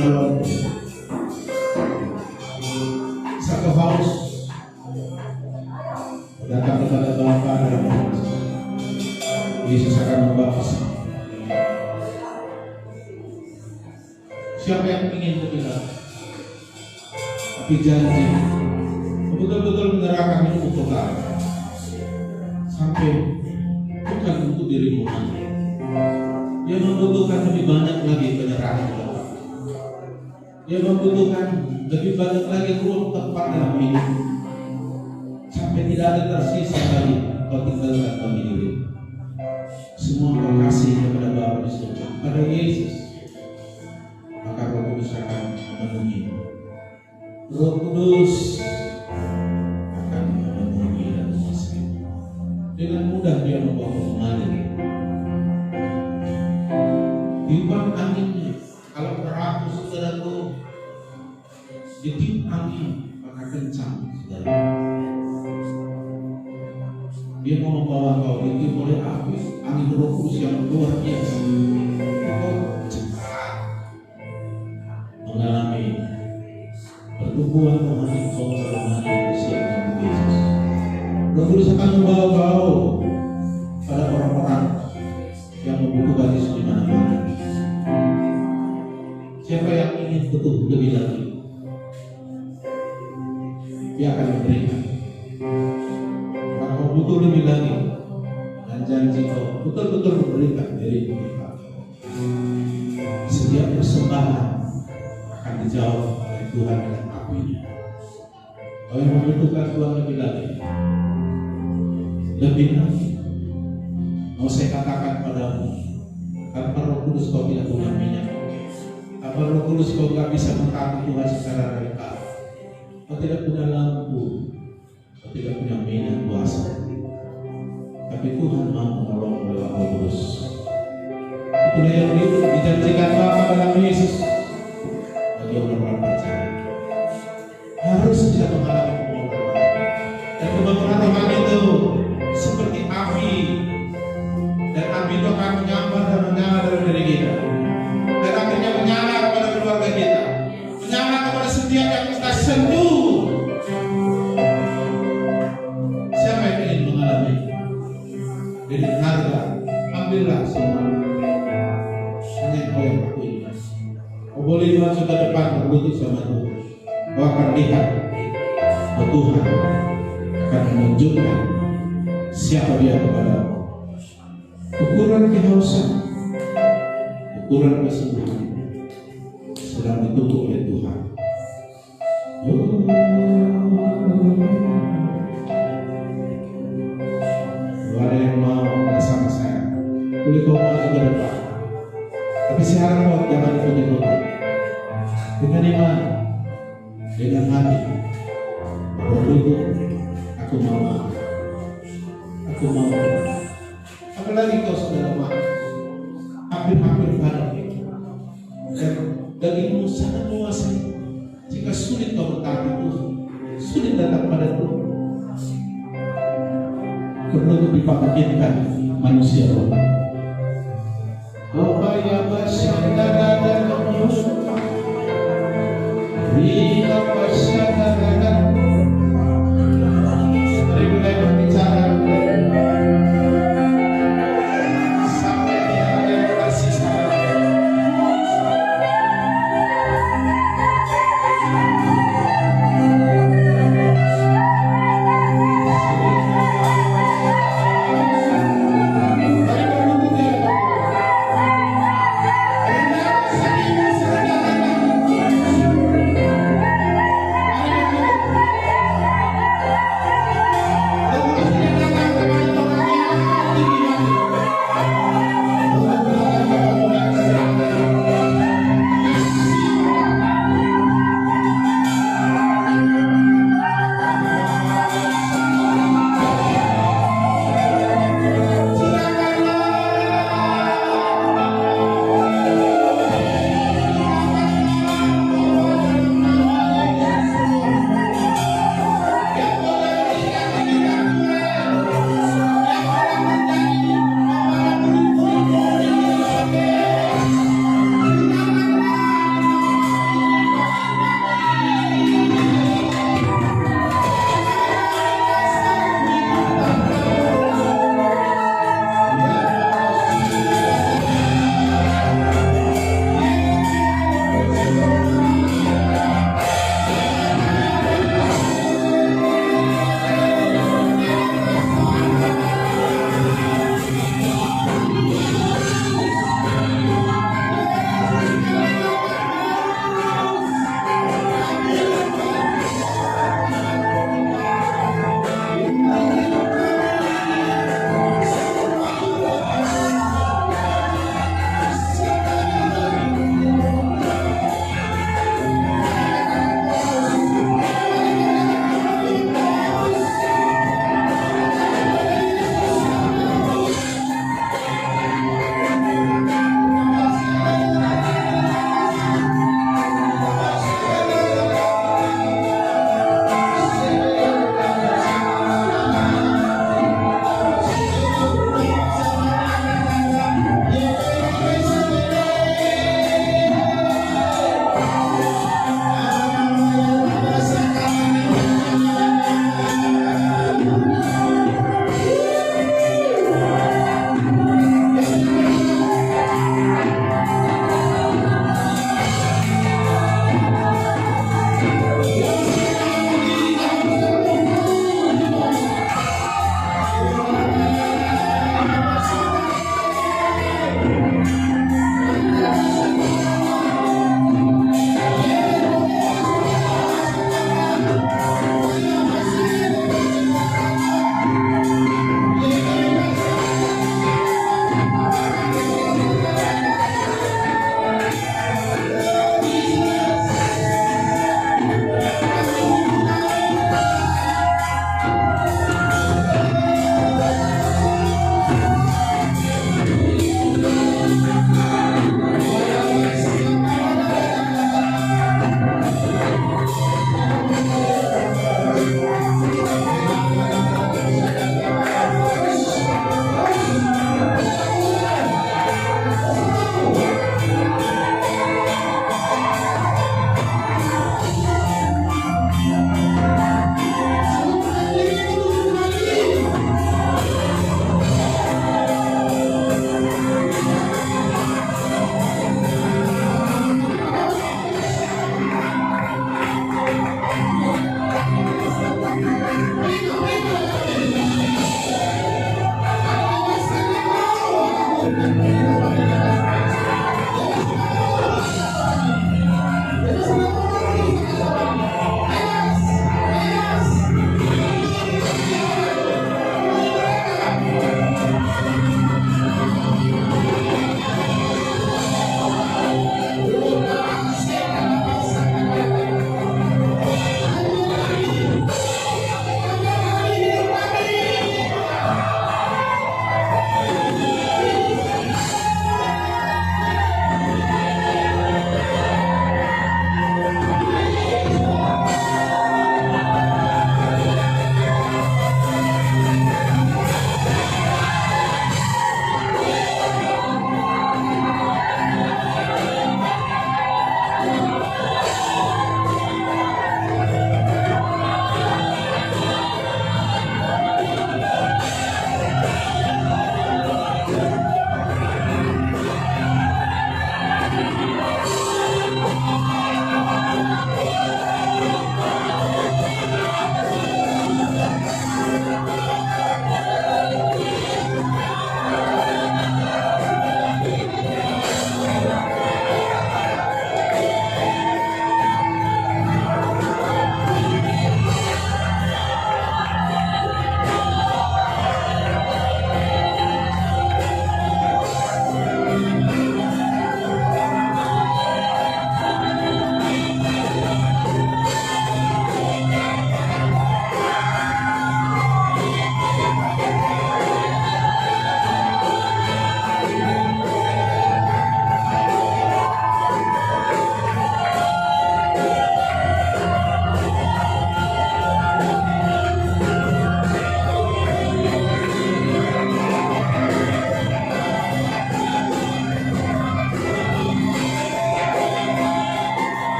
A: menolong. Saat kau haus, datang kepada Bapa dalam nama Yesus akan membaptis. Siapa yang ingin berbilang? Tapi janji betul-betul menyerahkan hidup untuk Allah sampai bukan untuk dirimu sendiri. Dia membutuhkan lebih banyak lagi penyerahan Allah. Dia membutuhkan lebih banyak lagi ruang tempat dalam hidup sampai tidak ada tersisa lagi kau tinggalkan bagi diri. Semua kau kasih kepada Bapa di surga, pada Yesus, maka Roh Kudus akan memenuhi. Roh Kudus akan memenuhi dan mengisi. Dengan mudah dia membawa mengalir. Tiupan anginnya, kalau perahu saudaraku ditiup angin maka kencang saudara. Dia mau membawa kau ditiup oleh api, angin Roh Kudus yang luar biasa. Kau cepat mengalami pertumbuhan rohani kau rohani siap dengan Yesus. Roh Kudus akan membawa kau pada orang-orang yang membutuhkan Yesus di mana-mana. Siapa yang ingin betul lebih lagi, dia akan memberikan. Kalau kau butuh lebih lagi, dan janji kau betul-betul memberikan dari kita, setiap persembahan akan dijawab oleh Tuhan dengan apinya. Kau yang membutuhkan Tuhan lebih lagi, mau saya katakan padamu, tanpa Roh Kudus kau tidak punya minyak. Tanpa Roh Kudus kau tidak bisa mentaati Tuhan secara radikal. Kau tidak punya lampu, kau tidak punya minyak puasa. Tapi Tuhan mau menolong lewat Roh Kudus. Itulah yang dijanjikan Bapa dalam Yesus bagi orang-orang percaya. Harus bisa mengalami pembangunan. Dan pembangunan rohani itu seperti api. Dan api itu akan menyambar dan menyala dalam diri kita. Dan akhirnya menyala kepada keluarga kita, menyala kepada setiap yang kita sentuh. Siapa yang ingin mengalami? Jadi harga, ambillah semua. Hanya kau yang aku ingat. Kau boleh masuk ke depan berlutut sama Tuhan. Kau akan lihat bahwa Tuhan akan menunjukkan siapa dia kepadamu. Ukuran kehausan, ukuran kesembuhan sedang ditutup oleh Tuhan. Kalau ada yang mau bersama saya, boleh kau maju ke depan. Tapi saya harap kau jangan ikut-ikut. Dengan iman, dengan hati, berlutut, aku mau. Apalagi kau sudah lemah, hampir padat, dan dagingmu sangat menguasai. Jika sulit kau bertahan Tuhan, sulit datang pada Tuhan, perlu dipakaikan manusia roh. Upaya bersyadar dan menyusup, rina bersyadar dan mari mulai berbicara.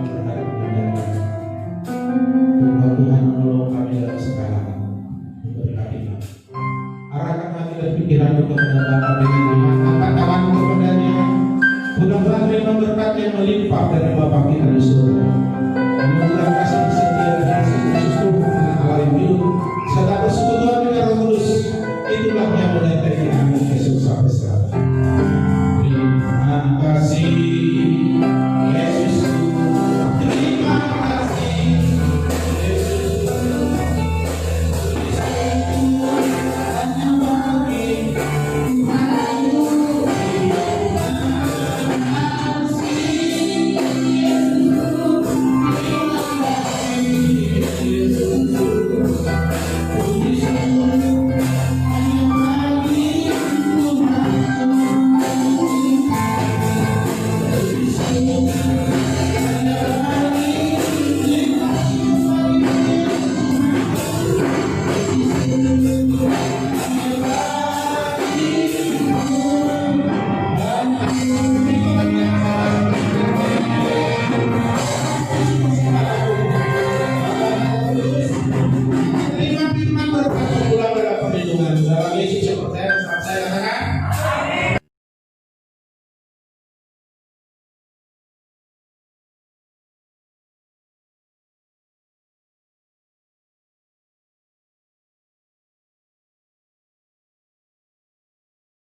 A: terhadap pengajaran. Tuhan menolong kami dalam segala hal, memberkati kami. Arahkan hati dan pikiran kepada Bapa dengan iman, angkat tangan kepadanya. Mudah-mudahan terima berkat yang melimpah dari Bapa kita di surga.